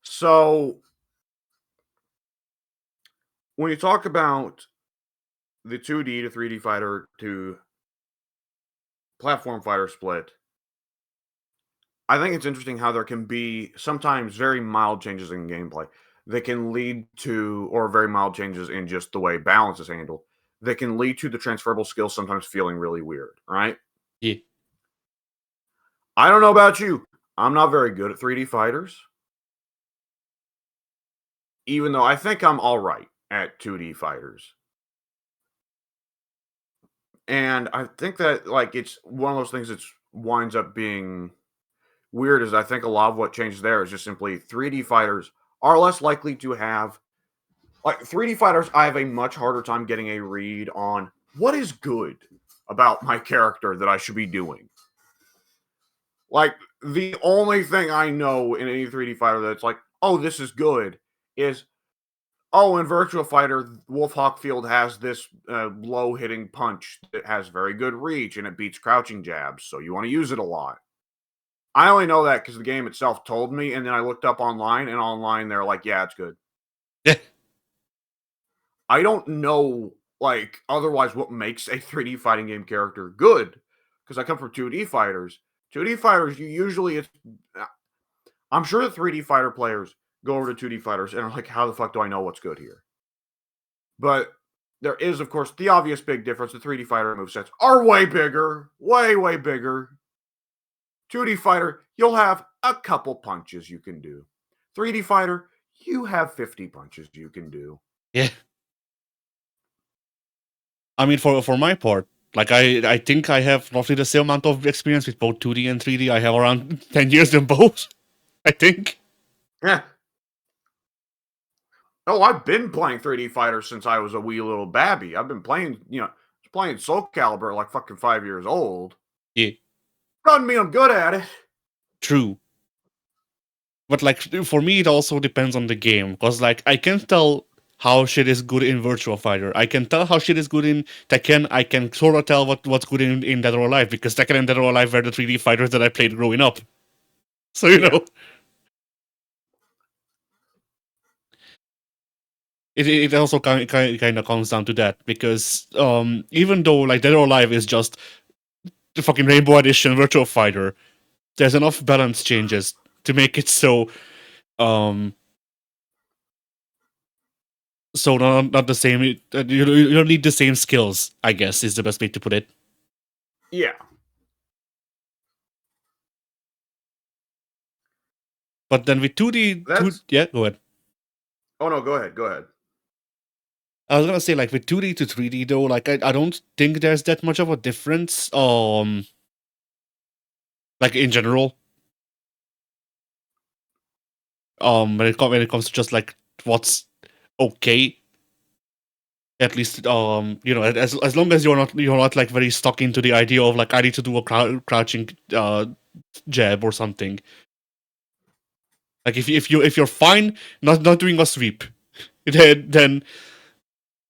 So, when you talk about the 2D to 3D fighter to platform fighter split, I think it's interesting how there can be sometimes very mild changes in gameplay that can lead to, or very mild changes in just the way balance is handled, that can lead to the transferable skills sometimes feeling really weird, right? Yeah. I don't know about you. I'm not very good at 3D fighters. Even though I think I'm all right at 2D fighters. And I think that like it's one of those things that winds up being weird is I think a lot of what changes there is just simply 3D fighters are less likely to have like 3D fighters. I have a much harder time getting a read on what is good about my character that I should be doing. Like the only thing I know in any 3D fighter that's like, oh, this is good is, oh, in Virtua Fighter, Wolf Hawkfield has this low hitting punch that has very good reach and it beats crouching jabs, so you want to use it a lot. I only know that because the game itself told me, and then I looked up online, and online they're like, yeah, it's good. Yeah. I don't know, like, otherwise what makes a 3D fighting game character good, because I come from 2D fighters. 2D fighters, you usually I'm sure the 3D fighter players go over to 2D fighters and are like, how the fuck do I know what's good here? But there is, of course, the obvious big difference. The 3D fighter movesets are way bigger, way bigger. 2D fighter, you'll have a couple punches you can do. 3D fighter, you have 50 punches you can do. Yeah. I mean, for my part, like I think I have roughly the same amount of experience with both 2D and 3D. I have around 10 years in both, I think. Yeah. Oh, I've been playing 3D fighter since I was a wee little babby. I've been playing, playing Soul Calibur at like fucking 5 years old. Yeah. Doesn't mean I'm good at it. True. But like for me, it also depends on the game, because like I can tell how shit is good in Virtua Fighter. I can tell how shit is good in Tekken. I can sort of tell what's good in Dead or Alive, because Tekken and Dead or Alive were the 3D fighters that I played growing up. So you know, it also kind of comes down to that, because even though like Dead or Alive is just the fucking Rainbow Edition Virtua Fighter, there's enough balance changes to make it so not the same. You don't need the same skills, I guess, is the best way to put it. Yeah. But then with 2D, yeah, go ahead. Oh no, go ahead. I was gonna say, like with 2D to 3D though, like I don't think there's that much of a difference. Like in general, when it comes to just like what's okay. At least, as long as you're not like very stuck into the idea of like I need to do a crouching jab or something. Like if you're fine not doing a sweep, then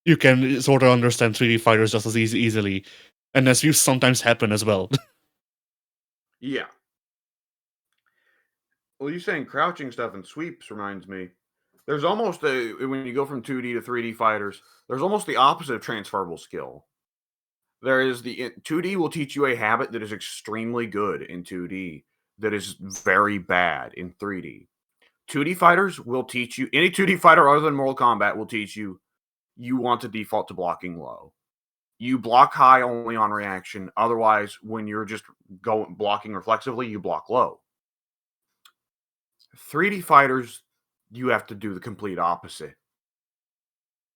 you can sort of understand 3D fighters just as easily, and then sweeps sometimes happen as well. Yeah. Well, you saying crouching stuff and sweeps reminds me. There's almost when you go from 2D to 3D fighters, there's almost the opposite of transferable skill. There is 2D will teach you a habit that is extremely good in 2D, that is very bad in 3D. 2D fighters will teach you, any 2D fighter other than Mortal Kombat will teach you want to default to blocking low. You block high only on reaction. Otherwise, when you're just blocking reflexively, you block low. 3D fighters, you have to do the complete opposite.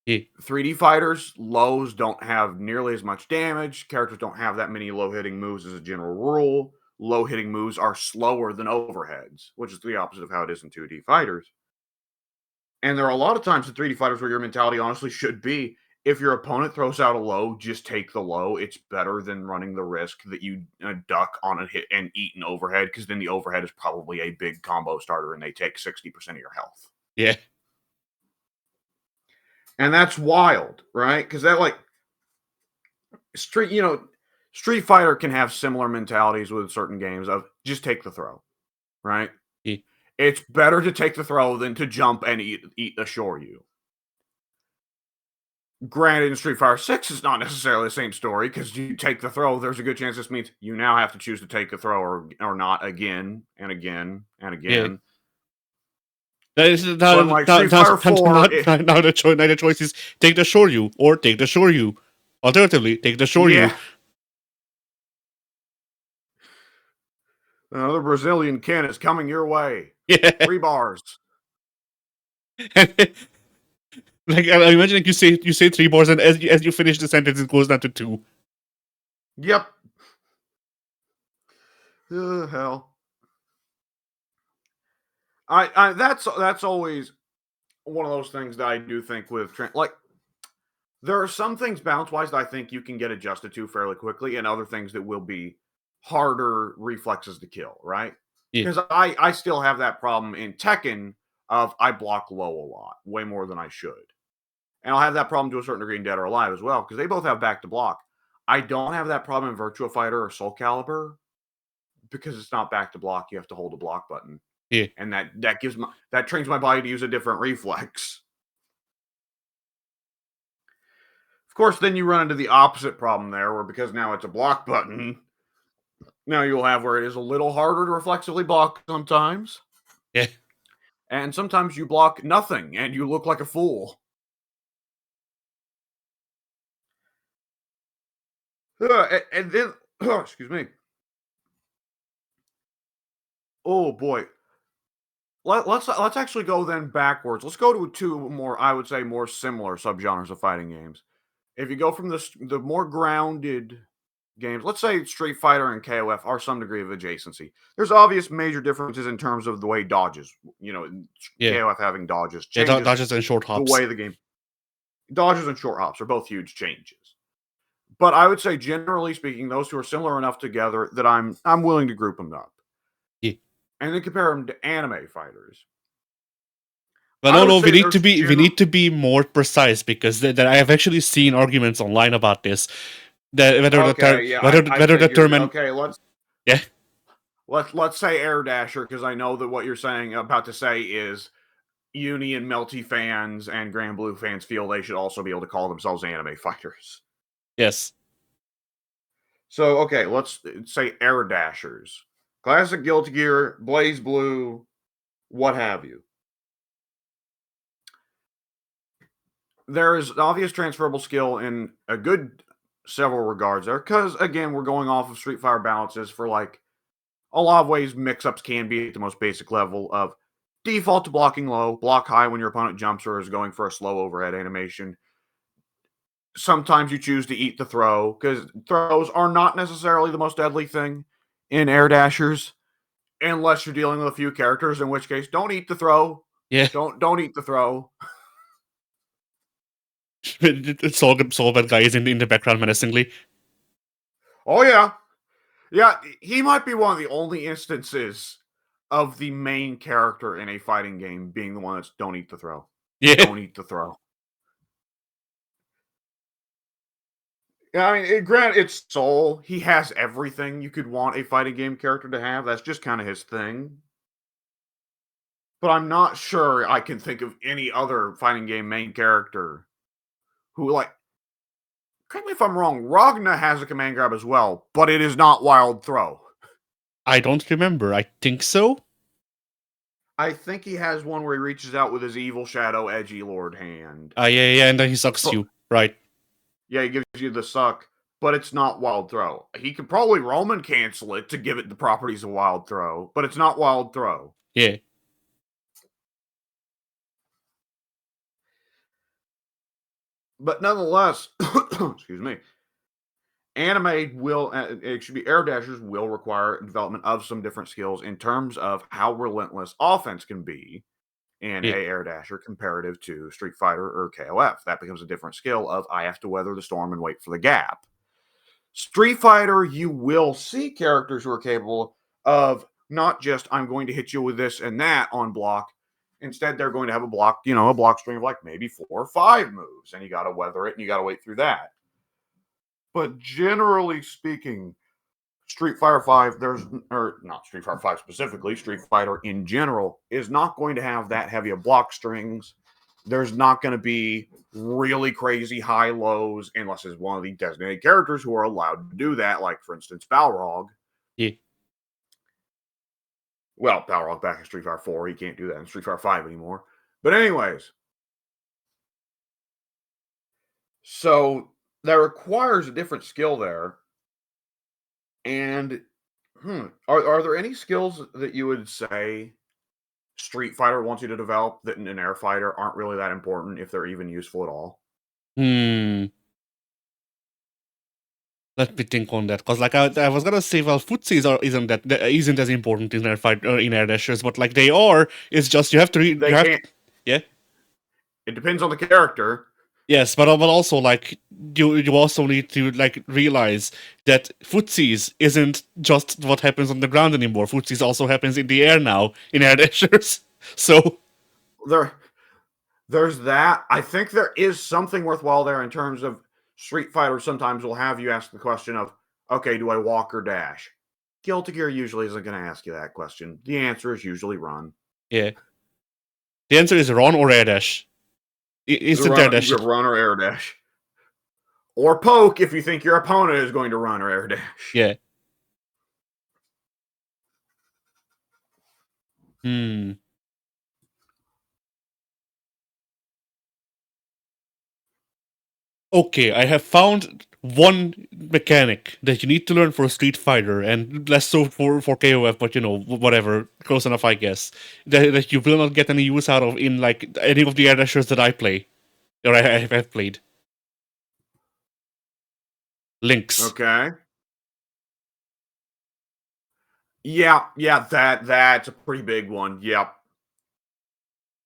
Yeah. 3D fighters, lows don't have nearly as much damage. Characters don't have that many low hitting moves as a general rule. Low hitting moves are slower than overheads, which is the opposite of how it is in 2D fighters. And there are a lot of times in 3D fighters where your mentality honestly should be, if your opponent throws out a low, just take the low. It's better than running the risk that you duck on a hit and eat an overhead, because then the overhead is probably a big combo starter and they take 60% of your health. Yeah. And that's wild, right? Because that, like, Street Fighter can have similar mentalities with certain games of just take the throw, right? Yeah. It's better to take the throw than to jump and eat the Shoryu. Granted, in Street Fighter 6, it's not necessarily the same story, because you take the throw, there's a good chance this means you now have to choose to take the throw or not again and again and again. Yeah. Now the choice is take the Shoryu or take the Shoryu. Alternatively, take the Shoryu. Yeah. Another Brazilian Ken is coming your way. Yeah. 3 bars. Like I imagine, like you say 3 bars, and as you finish the sentence, it goes down to 2. Yep. Hell. I that's always one of those things that I do think with like, there are some things balance wise that I think you can get adjusted to fairly quickly, and other things that will be harder reflexes to kill, right? Yeah. Because I still have that problem in Tekken of I block low a lot, way more than I should. And I'll have that problem to a certain degree in Dead or Alive as well, because they both have back to block. I don't have that problem in Virtua Fighter or Soul Calibur, because it's not back to block. You have to hold the block button. Yeah. And that trains my body to use a different reflex. Of course, then you run into the opposite problem there, where because now it's a block button, Now you'll have where it is a little harder to reflexively block sometimes. Yeah. And sometimes you block nothing and you look like a fool. And then, excuse me. Oh boy. Let's actually go then backwards. Let's go to two more, I would say, more similar subgenres of fighting games. If you go from the more grounded games, let's say Street Fighter and KOF are some degree of adjacency. There's obvious major differences in terms of the way dodges. Yeah. KOF having dodges Yeah, changes dodges and short the hops. way the game dodges and short hops are both huge changes. But I would say, generally speaking, those two are similar enough together that I'm willing to group them up. Yeah. And then compare them to anime fighters. But I would no, say we need to be more precise because I have actually seen arguments online about this. That whether the term let's yeah. let's say Air Dasher, because I know that what you're saying about to say is Uni and Melty fans and Grand Blue fans feel they should also be able to call themselves anime fighters. Yes. So okay, let's say Air Dashers. Classic Guilty Gear, Blaze Blue, what have you. There is obvious transferable skill in a good several regards there, because again, we're going off of Street Fighter balances for like a lot of ways mix-ups can be at the most basic level of default to blocking low, block high when your opponent jumps or is going for a slow overhead animation. Sometimes you choose to eat the throw, because throws are not necessarily the most deadly thing in Air Dashers, unless you're dealing with a few characters, in which case, don't eat the throw. Yeah. Don't eat the throw. Solvat guy is in the background menacingly. Oh yeah. Yeah, he might be one of the only instances of the main character in a fighting game being the one that's don't eat the throw. Yeah. Don't eat the throw. Yeah, I mean, granted, it's Soul. He has everything you could want a fighting game character to have. That's just kind of his thing. But I'm not sure I can think of any other fighting game main character who, like, correct me if I'm wrong, Ragna has a command grab as well, but it is not wild throw. I don't remember. I think so. I think he has one where he reaches out with his evil shadow edgy lord hand. Yeah, and then he sucks you. Right. Yeah, he gives you the suck, but it's not wild throw. He could probably Roman cancel it to give it the properties of wild throw, but it's not wild throw. Yeah. But nonetheless, excuse me, anime will, Air Dashers will require development of some different skills in terms of how relentless offense can be in a Air Dasher comparative to Street Fighter or KOF. That becomes a different skill of I have to weather the storm and wait for the gap. Street Fighter, you will see characters who are capable of not just I'm going to hit you with this and that on block. Instead, they're going to have a block string of like maybe 4 or 5 moves, and you got to weather it and you got to wait through that. But generally speaking, Street Fighter 5, not Street Fighter 5 specifically, Street Fighter in general is not going to have that heavy of block strings. There's not going to be really crazy high lows unless it's one of the designated characters who are allowed to do that, like, for instance, Balrog. Yeah. Well, Balrog back in Street Fighter 4, he can't do that in Street Fighter 5 anymore. But anyways, so that requires a different skill there. And are there any skills that you would say Street Fighter wants you to develop that in an Air Fighter aren't really that important if they're even useful at all? Let me think on that, because like I was gonna say, well, footsies isn't as important in Air Fight in Air Dashers, but like they are. It's just you have to yeah. It depends on the character. Yes, but also like you also need to like realize that footsies isn't just what happens on the ground anymore. Footsies also happens in the air now in Air Dashers. So there's that. I think there is something worthwhile there in terms of Street Fighter sometimes will have you ask the question of, okay, do I walk or dash? Guilty Gear usually isn't going to ask you that question. The answer is usually run. Yeah. The answer is run or air dash. Instant air dash. Run or air dash. Or poke if you think your opponent is going to run or air dash. Yeah. Hmm. Okay, I have found one mechanic that you need to learn for Street Fighter, and less so for KOF, but whatever, close enough, I guess. That you will not get any use out of in like any of the air dashers that I play, or I have played. Links. Okay. Yeah, that's a pretty big one. Yep.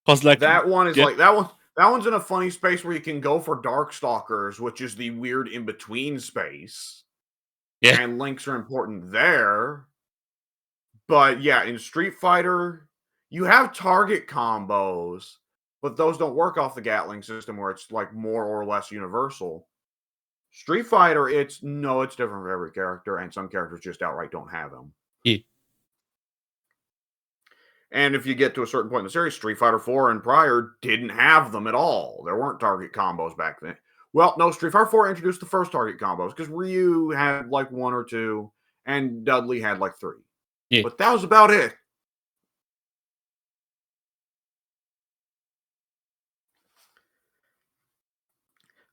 Cause like, That one is yeah, like that one's in a funny space where you can go for Darkstalkers, which is the weird in between space, yeah, and links are important there. But yeah, in Street Fighter, you have target combos, but those don't work off the Gatling system where it's like more or less universal. Street Fighter, it's different for every character, and some characters just outright don't have them. yeah, And if you get to a certain point in the series, Street Fighter 4 and prior didn't have them at all. There weren't target combos back then. Well, no, Street Fighter 4 introduced the first target combos because Ryu had like one or two, and Dudley had like three. yeah. But that was about it.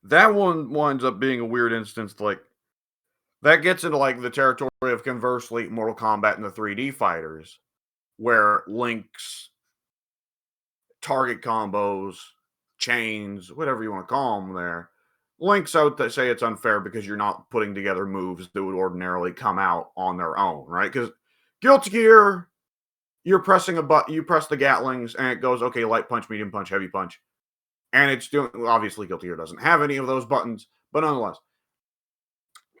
That one winds up being a weird instance. Like, that gets into like the territory of conversely Mortal Kombat and the 3D fighters, where Link's target combos, chains, whatever you want to call them there. Link's out to say it's unfair because you're not putting together moves that would ordinarily come out on their own, right? Because Guilty Gear, you're pressing a button, you press the Gatlings, and it goes, okay, light punch, medium punch, heavy punch. And it's doing, obviously, Guilty Gear doesn't have any of those buttons, but nonetheless,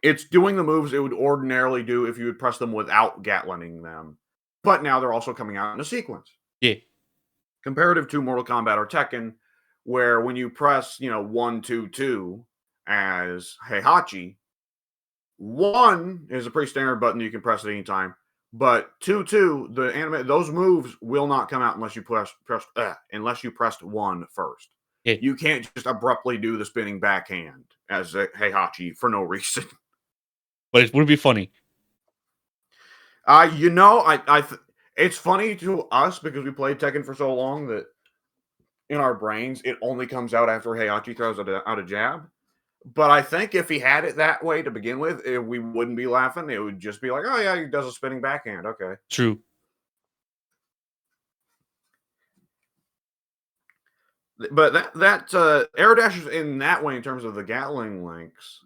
it's doing the moves it would ordinarily do if you would press them without Gatlining them. But now they're also coming out in a sequence. Yeah. Comparative to Mortal Kombat or Tekken, where when you press, 1, 2, 2 as Heihachi, 1 is a pretty standard button you can press at any time, but 2, 2, those moves will not come out unless you unless you pressed 1 first. Yeah. You can't just abruptly do the spinning backhand as a Heihachi for no reason. But it would be funny. It's funny to us because we played Tekken for so long that in our brains it only comes out after Heihachi throws out a jab. But I think if he had it that way to begin with, we wouldn't be laughing. It would just be like, oh yeah, he does a spinning backhand. Okay. True. But that air dashers in that way, in terms of the Gatling links,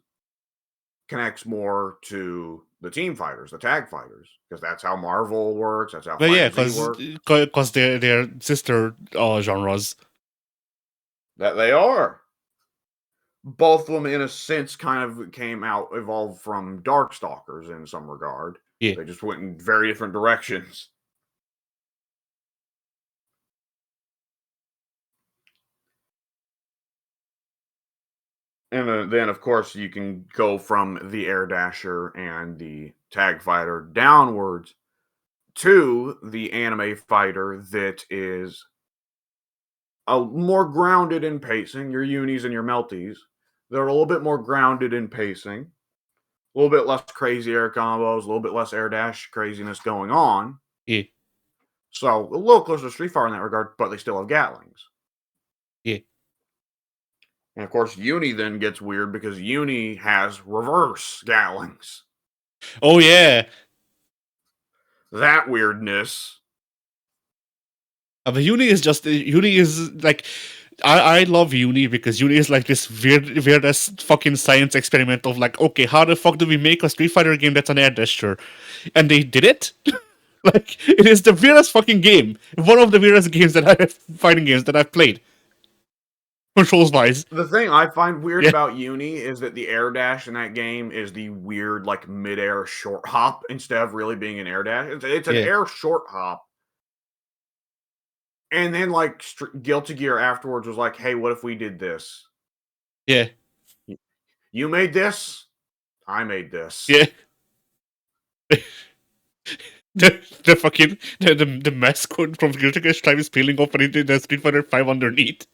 connects more to the team fighters, the tag fighters, because that's how Marvel works. That's how But yeah, Fighter Z works. because they're sister genres. That they are. Both of them, in a sense, kind of evolved from Darkstalkers in some regard. Yeah. They just went in very different directions. And then, of course, you can go from the Air Dasher and the Tag Fighter downwards to the anime fighter that is more grounded in pacing. Your unis and your melties. They're a little bit more grounded in pacing. A little bit less crazy air combos, a little bit less air dash craziness going on. Yeah. So a little closer to Street Fighter in that regard, but they still have Gatlings. Yeah. And of course, Uni then gets weird because Uni has reverse Gatlings. Oh yeah. That weirdness. But Uni is like, I love Uni because Uni is like this weird as fucking science experiment of like, okay, how the fuck do we make a Street Fighter game that's an air dasher? And they did it. Like, it is the weirdest fucking game. One of the weirdest games fighting games that I've played. Controls wise. The thing I find weird Yeah. about Uni is that the air dash in that game is the weird, like, mid-air short hop instead of really being an air dash. It's an Yeah. air short hop. And then, like, Guilty Gear afterwards was like, hey, what if we did this? Yeah. You made this? I made this. Yeah. the fucking the mascot from Guilty Gear Strive is peeling off and into the Street Fighter 5 underneath.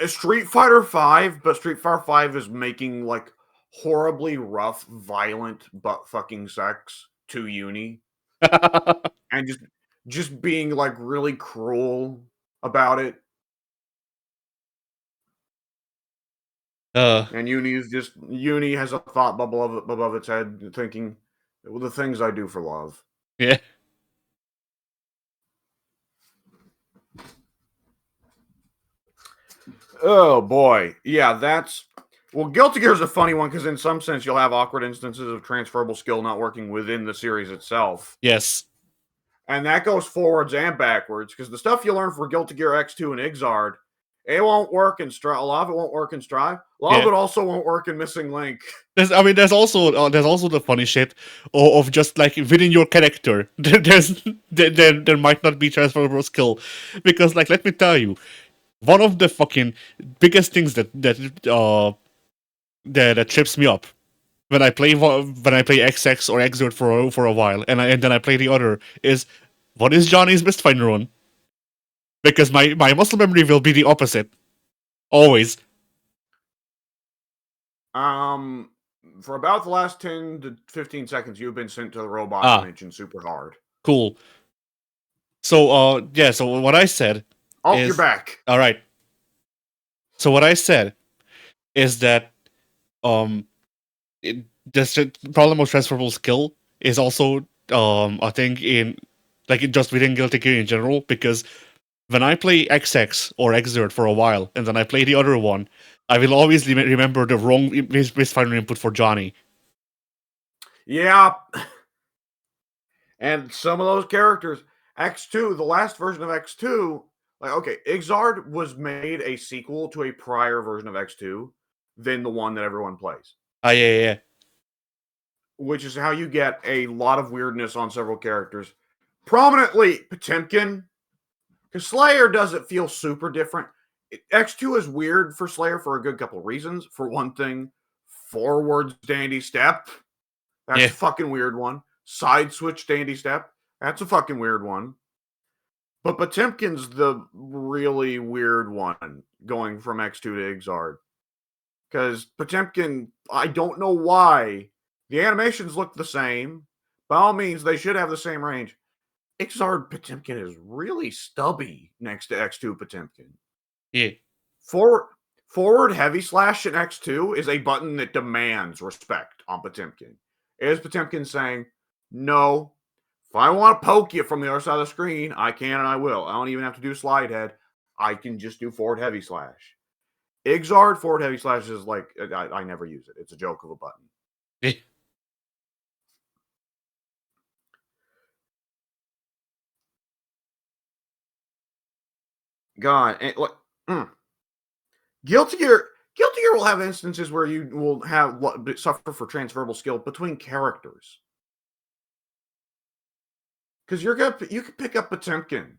Street Fighter 5, but Street Fighter 5 is making like horribly rough, violent butt fucking sex to Uni. and just being like really cruel about it. uh, And Uni has a thought bubble above its head, thinking, well, the things I do for love. yeah. Oh boy, yeah, that's well. Guilty Gear is a funny one because in some sense you'll have awkward instances of transferable skill not working within the series itself, Yes. and that goes forwards and backwards because the stuff you learn for Guilty Gear X2 and Ixard, it won't work in Strive. A lot of it won't work in Strive. A lot of Yeah. it also won't work in Missing Link. There's also the funny shit of just like within your character. There might not be transferable skill because like let me tell you, one of the fucking biggest things that trips me up when I play XX or Exert for a while and then I play the other is what is Johnny's misfind run? Because my muscle memory will be the opposite always. Um, for about the last 10 to 15 seconds, you've been sent to the robot Ah, dimension super hard. cool. So yeah, so what I said Oh, you're is back. all right. So what I said is that um the problem of transferable skill is also I think in like just within Guilty Gear in general because when I play XX or Exert for a while and then I play the other one, I will always remember the wrong misfinder input for Johnny. Yeah, and some of those characters, X2, the last version of X2, like okay, Ixard was made a sequel to a prior version of X2 than the one that everyone plays, Ah yeah. which is how you get a lot of weirdness on several characters. Prominently, Potemkin, because Slayer doesn't feel super different. X2 is weird for Slayer for a good couple reasons. For one thing, forwards dandy step. That's Yeah. a fucking weird one. Side switch dandy step. That's a fucking weird one. But Potemkin's the really weird one going from X2 to Ixard. Because Potemkin, I don't know why. The animations look the same. By all means, they should have the same range. Ixard Potemkin is really stubby next to X2 Potemkin. Yeah. Forward heavy slash in X2 is a button that demands respect on Potemkin. It is Potemkin saying, no, if I want to poke you from the other side of the screen, I can and I will. I don't even have to do slide head. I can just do forward heavy slash. Ixard forward heavy slash is like, I never use it. It's a joke of a button. Yeah. God, and like, Guilty Gear will have instances where you will have suffer for transferable skill between characters. Because you could pick up Potemkin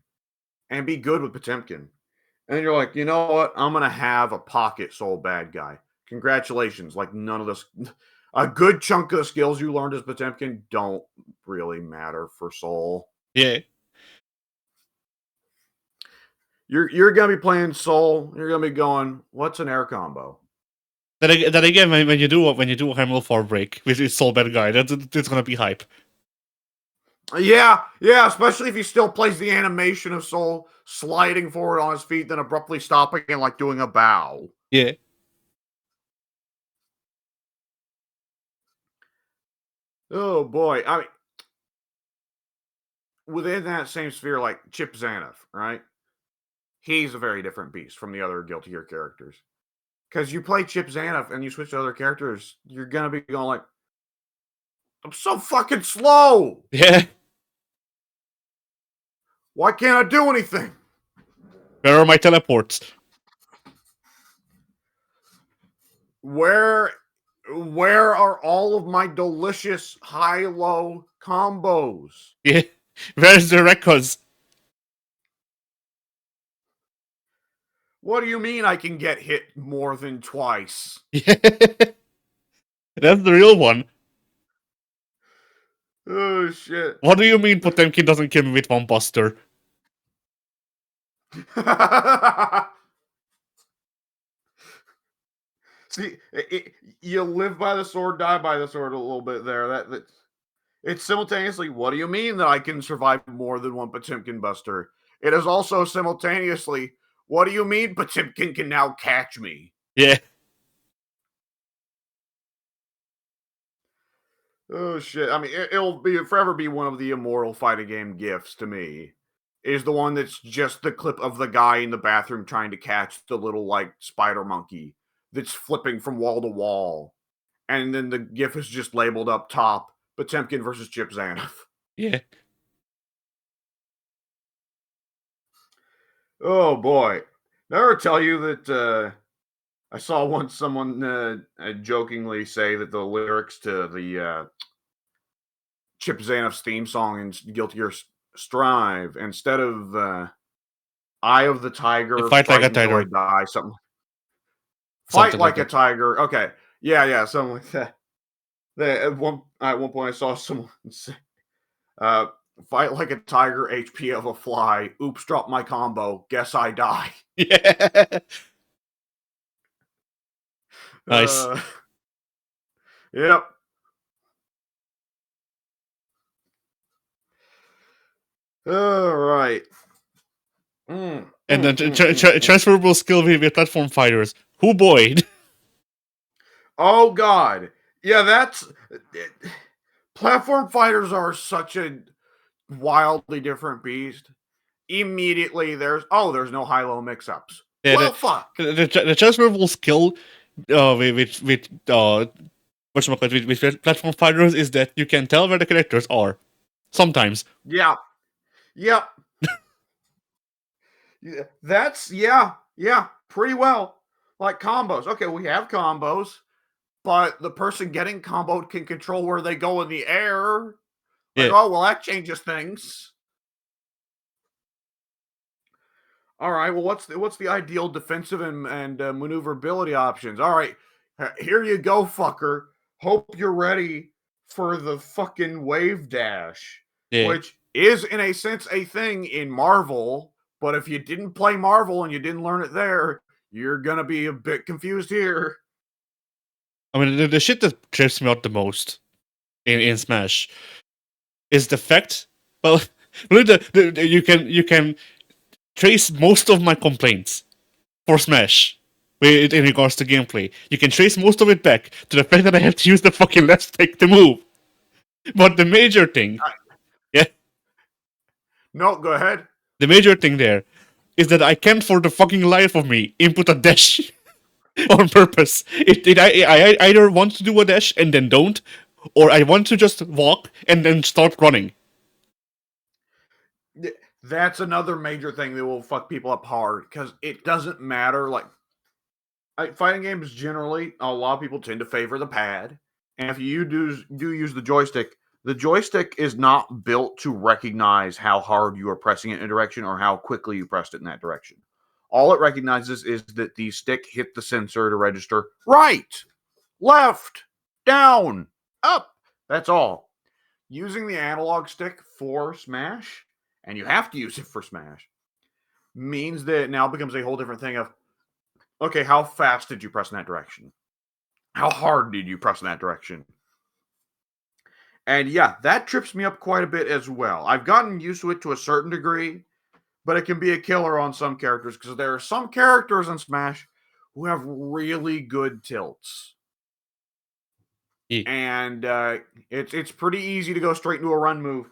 and be good with Potemkin. And you're like, you know what? I'm gonna have a pocket soul bad guy. Congratulations. Like none of this a good chunk of the skills you learned as Potemkin don't really matter for soul. Yeah. You're gonna be playing soul, you're gonna be going, what's an air combo? Then again, when you do a Hamel 4 break with his Soul Bad guy, that's gonna be hype. Yeah, especially if he still plays the animation of Soul sliding forward on his feet, then abruptly stopping and like doing a bow. Yeah. Oh boy. I mean, within that same sphere, like Chip Zanoff, right? He's a very different beast from the other Guilty Gear characters. Because you play Chip Zanoff and you switch to other characters, you're gonna be going like, I'm so fucking slow. Yeah. Why can't I do anything? Where are my teleports? Where are all of my delicious high-low combos? Yeah. Where's the records? What do you mean I can get hit more than twice? Yeah. That's the real one. Oh shit. What do you mean Potemkin doesn't kill me with one buster? See, you live by the sword, die by the sword a little bit there. That It's simultaneously, what do you mean that I can survive more than one Potemkin Buster? It is also simultaneously, what do you mean Potemkin can now catch me? Yeah. Oh shit! I mean, it'll be forever be one of the immortal fighting game gifts to me. Is the one that's just the clip of the guy in the bathroom trying to catch the little like spider monkey that's flipping from wall to wall, and then the gif is just labeled up top: Potemkin versus Chip Zanoff. Yeah. Oh boy! Never tell you that I saw once someone jokingly say that the lyrics to the Chip Zanoff's theme song in Guilty Gear Strive, instead of Eye of the You Tiger, fight like a fight until I tiger. die, something. Fight Something like like a that. tiger. Okay, yeah, something like that. At one point, I saw someone say, uh, "Fight like a tiger, HP of a fly. Oops, drop my combo. Guess I die." Yeah. Nice. Uh, yep. All right. And then transferable skill with platform fighters. Who boy? Oh God. Yeah, platform fighters are such a wildly different beast. Immediately there's no high-low mix-ups. Yeah, Well, fuck. the transferable skill with platform fighters is that you can tell where the characters are. Sometimes. Yeah. Yep. Yeah, pretty well. Like combos. Okay, we have combos, but the person getting comboed can control where they go in the air. Like, Yeah. oh well, that changes things. All right. Well, what's the ideal defensive and maneuverability options? All right, here you go, fucker. Hope you're ready for the fucking wave dash, Yeah. which is in a sense a thing in Marvel. But if you didn't play Marvel and you didn't learn it there, you're gonna be a bit confused here. I mean, the shit that trips me out the most in Smash is the fact. Well, you can trace most of my complaints for Smash in regards to gameplay. You can trace most of it back to the fact that I have to use the fucking left stick to move. But the major thing, yeah, No, go ahead. the major thing there is that I can't for the fucking life of me input a dash on purpose. I either want to do a dash and then don't, or I want to just walk and then start running. That's another major thing that will fuck people up hard because it doesn't matter. Like fighting games generally, a lot of people tend to favor the pad, and if you do use the joystick is not built to recognize how hard you are pressing it in a direction or how quickly you pressed it in that direction. All it recognizes is that the stick hit the sensor to register right, left, down, up. That's all. Using the analog stick for Smash, and you have to use it for Smash, means that it now becomes a whole different thing of, okay, how fast did you press in that direction? How hard did you press in that direction? And yeah, that trips me up quite a bit as well. I've gotten used to it to a certain degree, but it can be a killer on some characters because there are some characters in Smash who have really good tilts. Yeah. And it's pretty easy to go straight into a run move.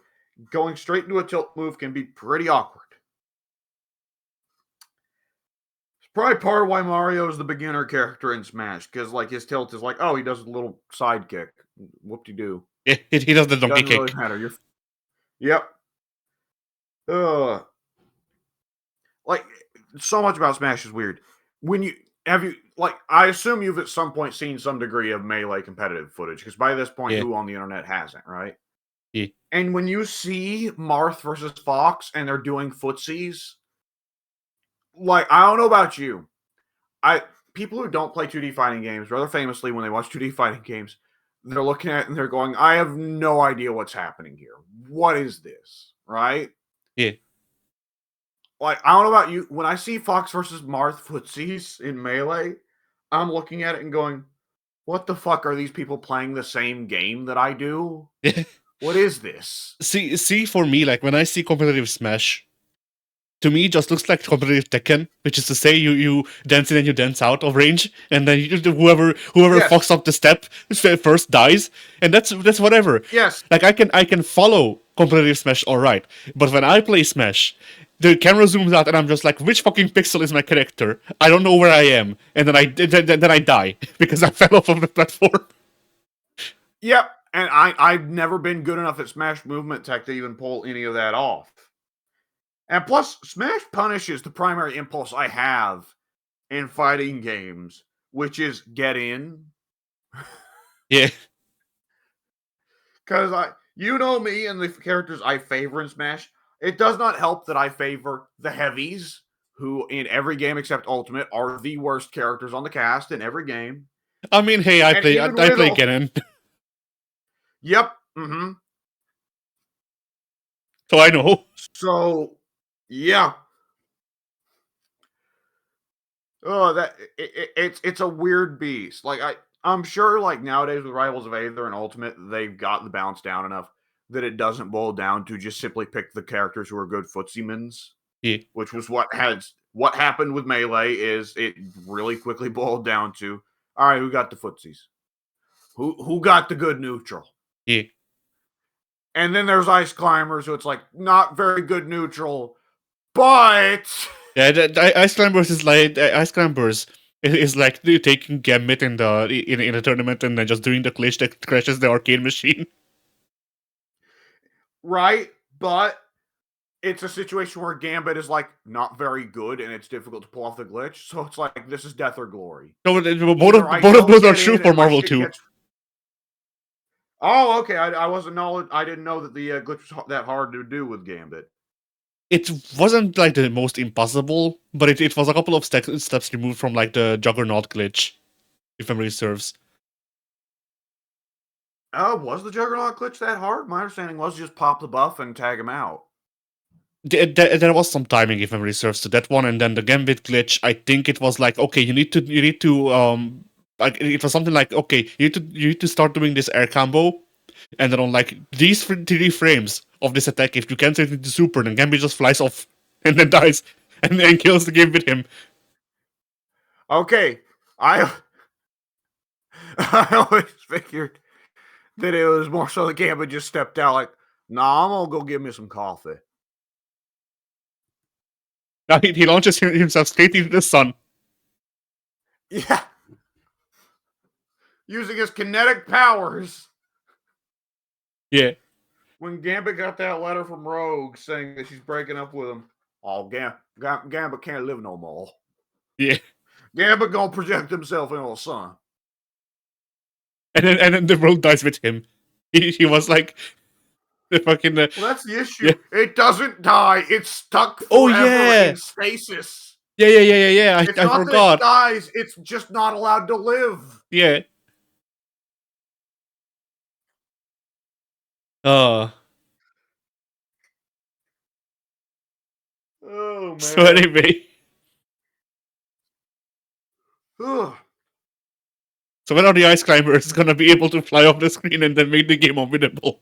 Going straight into a tilt move can be pretty awkward. It's probably part of why Mario is the beginner character in Smash because like his tilt is like, oh, he does a little side kick. Whoop de doo. He does the donkey Doesn't really kick. matter. Yep. Uh, like so much about Smash is weird. When you have you like, I assume you've at some point seen some degree of melee competitive footage because by this point, Yeah. who on the internet hasn't, right? Yeah. And when you see Marth versus Fox and they're doing footsies, like I don't know about you, I people who don't play 2D fighting games, rather famously when they watch 2D fighting games, they're looking at it and they're going, I have no idea what's happening here. What is this? Right? Yeah. Like, I don't know about you. When I see Fox versus Marth footsies in Melee, I'm looking at it and going, what the fuck are these people playing the same game that I do? Yeah. What is this? See, for me, like when I see competitive Smash, to me, it just looks like competitive Tekken, which is to say, you dance in and you dance out of range, and then whoever Yes. fucks up the step first dies, and that's whatever. Yes. Like I can follow competitive Smash, all right, but when I play Smash, the camera zooms out, and I'm just like, which fucking pixel is my character? I don't know where I am, and then I die because I fell off of the platform. Yep. And I've never been good enough at Smash movement tech to even pull any of that off. And plus, Smash punishes the primary impulse I have in fighting games, which is get in. Yeah. Because you know me and the characters I favor in Smash. It does not help that I favor the heavies, who in every game except Ultimate are the worst characters on the cast in every game. I mean, hey, I And play even with Kennen, Yep. Mm-hmm. so I know. So, yeah. Oh, it's a weird beast. Like I'm sure like nowadays with Rivals of Aether and Ultimate, they've got the balance down enough that it doesn't boil down to just simply pick the characters who are good footsiemans. Yeah. Which was what happened with Melee is it really quickly boiled down to, all right, who got the footsies? Who got the good neutral? Yeah. And then there's Ice Climbers, who it's like not very good neutral, but Yeah, Ice Climbers is like Ice Climbers is like taking Gambit in a tournament and then just doing the glitch that crashes the arcade machine. right, but it's a situation where Gambit is like not very good and it's difficult to pull off the glitch. So it's like this is death or glory. No, both Either of those are true for Marvel too. Oh, okay. I didn't know that the glitch was that hard to do with Gambit. It wasn't like the most impossible, but it was a couple of steps removed from like the Juggernaut glitch, if memory serves. Oh, was the Juggernaut glitch that hard? My understanding was just pop the buff and tag him out. There was some timing, if memory serves, to that one, and then the Gambit glitch. I think it was like, okay, you need to like it was something like, okay, you need to start doing this air combo, and then on like these 3 frames of this attack, if you cancel it into super, then Gambit just flies off and then dies and then kills the game with him. Okay, I always figured that it was more so the Gambit just stepped out like, nah, I'm gonna go get me some coffee. Now he launches himself straight into the sun. Yeah. Using his kinetic powers. Yeah. When Gambit got that letter from Rogue saying that she's breaking up with him, oh, Gambit can't live no more. Yeah. Gambit gonna project himself into the sun. And then the Rogue dies with him. He was like the fucking. Well, that's the issue. Yeah. It doesn't die. It's stuck forever in stasis. Yeah. I forgot. That it dies. It's just not allowed to live. Yeah. Oh man. So anyway. Ugh. So when are the Ice Climbers gonna be able to fly off the screen and then make the game unwinnable?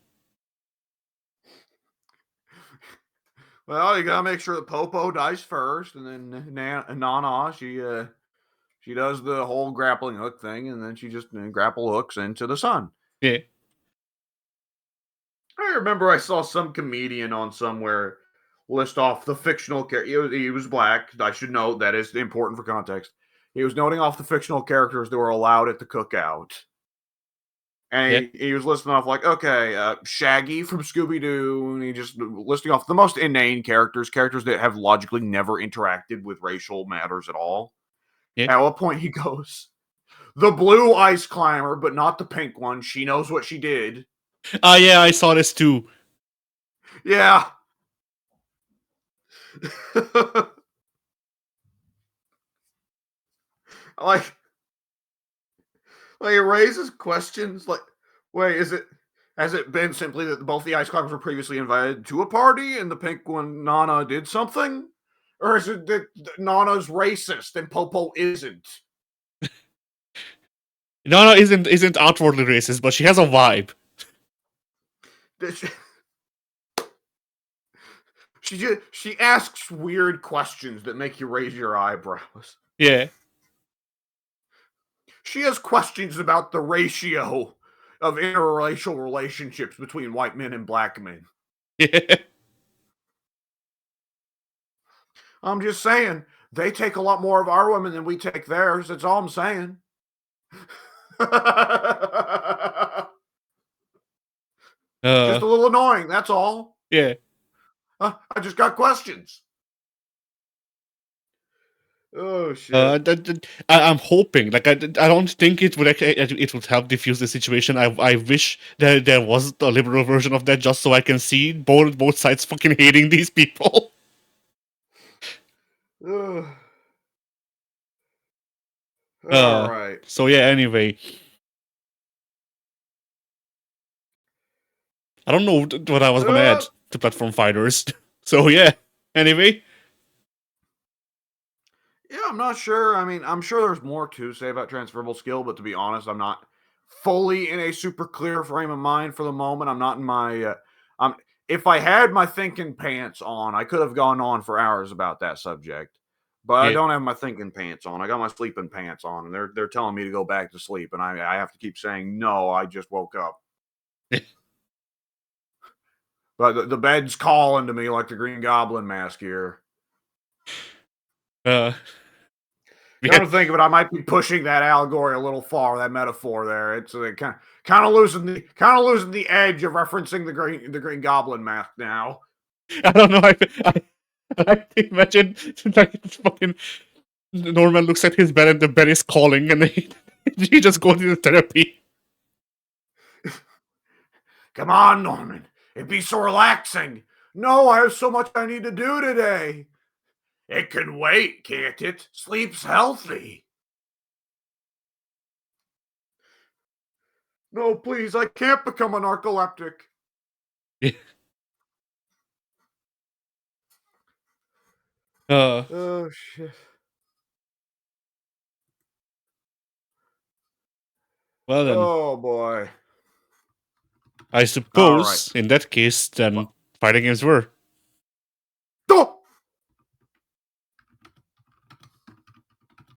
Well, you gotta make sure that Popo dies first, and then Nana, she does the whole grappling hook thing, and then she just grapple hooks into the sun. Yeah. I remember I saw some comedian on somewhere list off the fictional character. He was black. I should note that is important for context. He was noting off the fictional characters that were allowed at the cookout. And he was listing off like, okay, Shaggy from Scooby-Doo, and he just listing off the most inane characters that have logically never interacted with racial matters at all. Yeah. At what point he goes, the blue ice climber, but not the pink one. She knows what she did. Yeah, I saw this too. Yeah. like it raises questions like, wait, has it been simply that both the ice climbers were previously invited to a party and the pink one, Nana, did something? Or is it that Nana's racist and Popo isn't? Nana isn't outwardly racist, but she has a vibe. She asks weird questions that make you raise your eyebrows. Yeah. She has questions about the ratio of interracial relationships between white men and black men. Yeah. I'm just saying, they take a lot more of our women than we take theirs. That's all I'm saying. Just a little annoying, that's all. Yeah. I just got questions. Oh shit. I'm hoping. Like I don't think it would it would help diffuse the situation. I wish there was a liberal version of that, just so I can see both sides fucking hating these people. Ugh. Uh, All right. So yeah. Anyway, I don't know what I was gonna add to platform fighters. So yeah. Anyway. Yeah, I'm not sure. I mean, I'm sure there's more to say about transferable skill, but to be honest, I'm not fully in a super clear frame of mind for the moment. I'm not in my. If I had my thinking pants on, I could have gone on for hours about that subject. But I Yeah. don't have my thinking pants on. I got my sleeping pants on, and they're telling me to go back to sleep, and I have to keep saying no. I just woke up. But the bed's calling to me like the Green Goblin mask here. Yeah. Come to think of it, I might be pushing that allegory a little far, that metaphor there. It's kind of losing the edge of referencing the Green Goblin mask now. I don't know. I imagine like fucking Norman looks at his bed and the bed is calling, and he just goes into therapy. Come on, Norman. It'd be so relaxing. No, I have so much I need to do today. It can wait, can't it? Sleep's healthy. No, please, I can't become a narcoleptic. Oh, shit. Well then, Oh, boy. I suppose in that case, then fighting games were.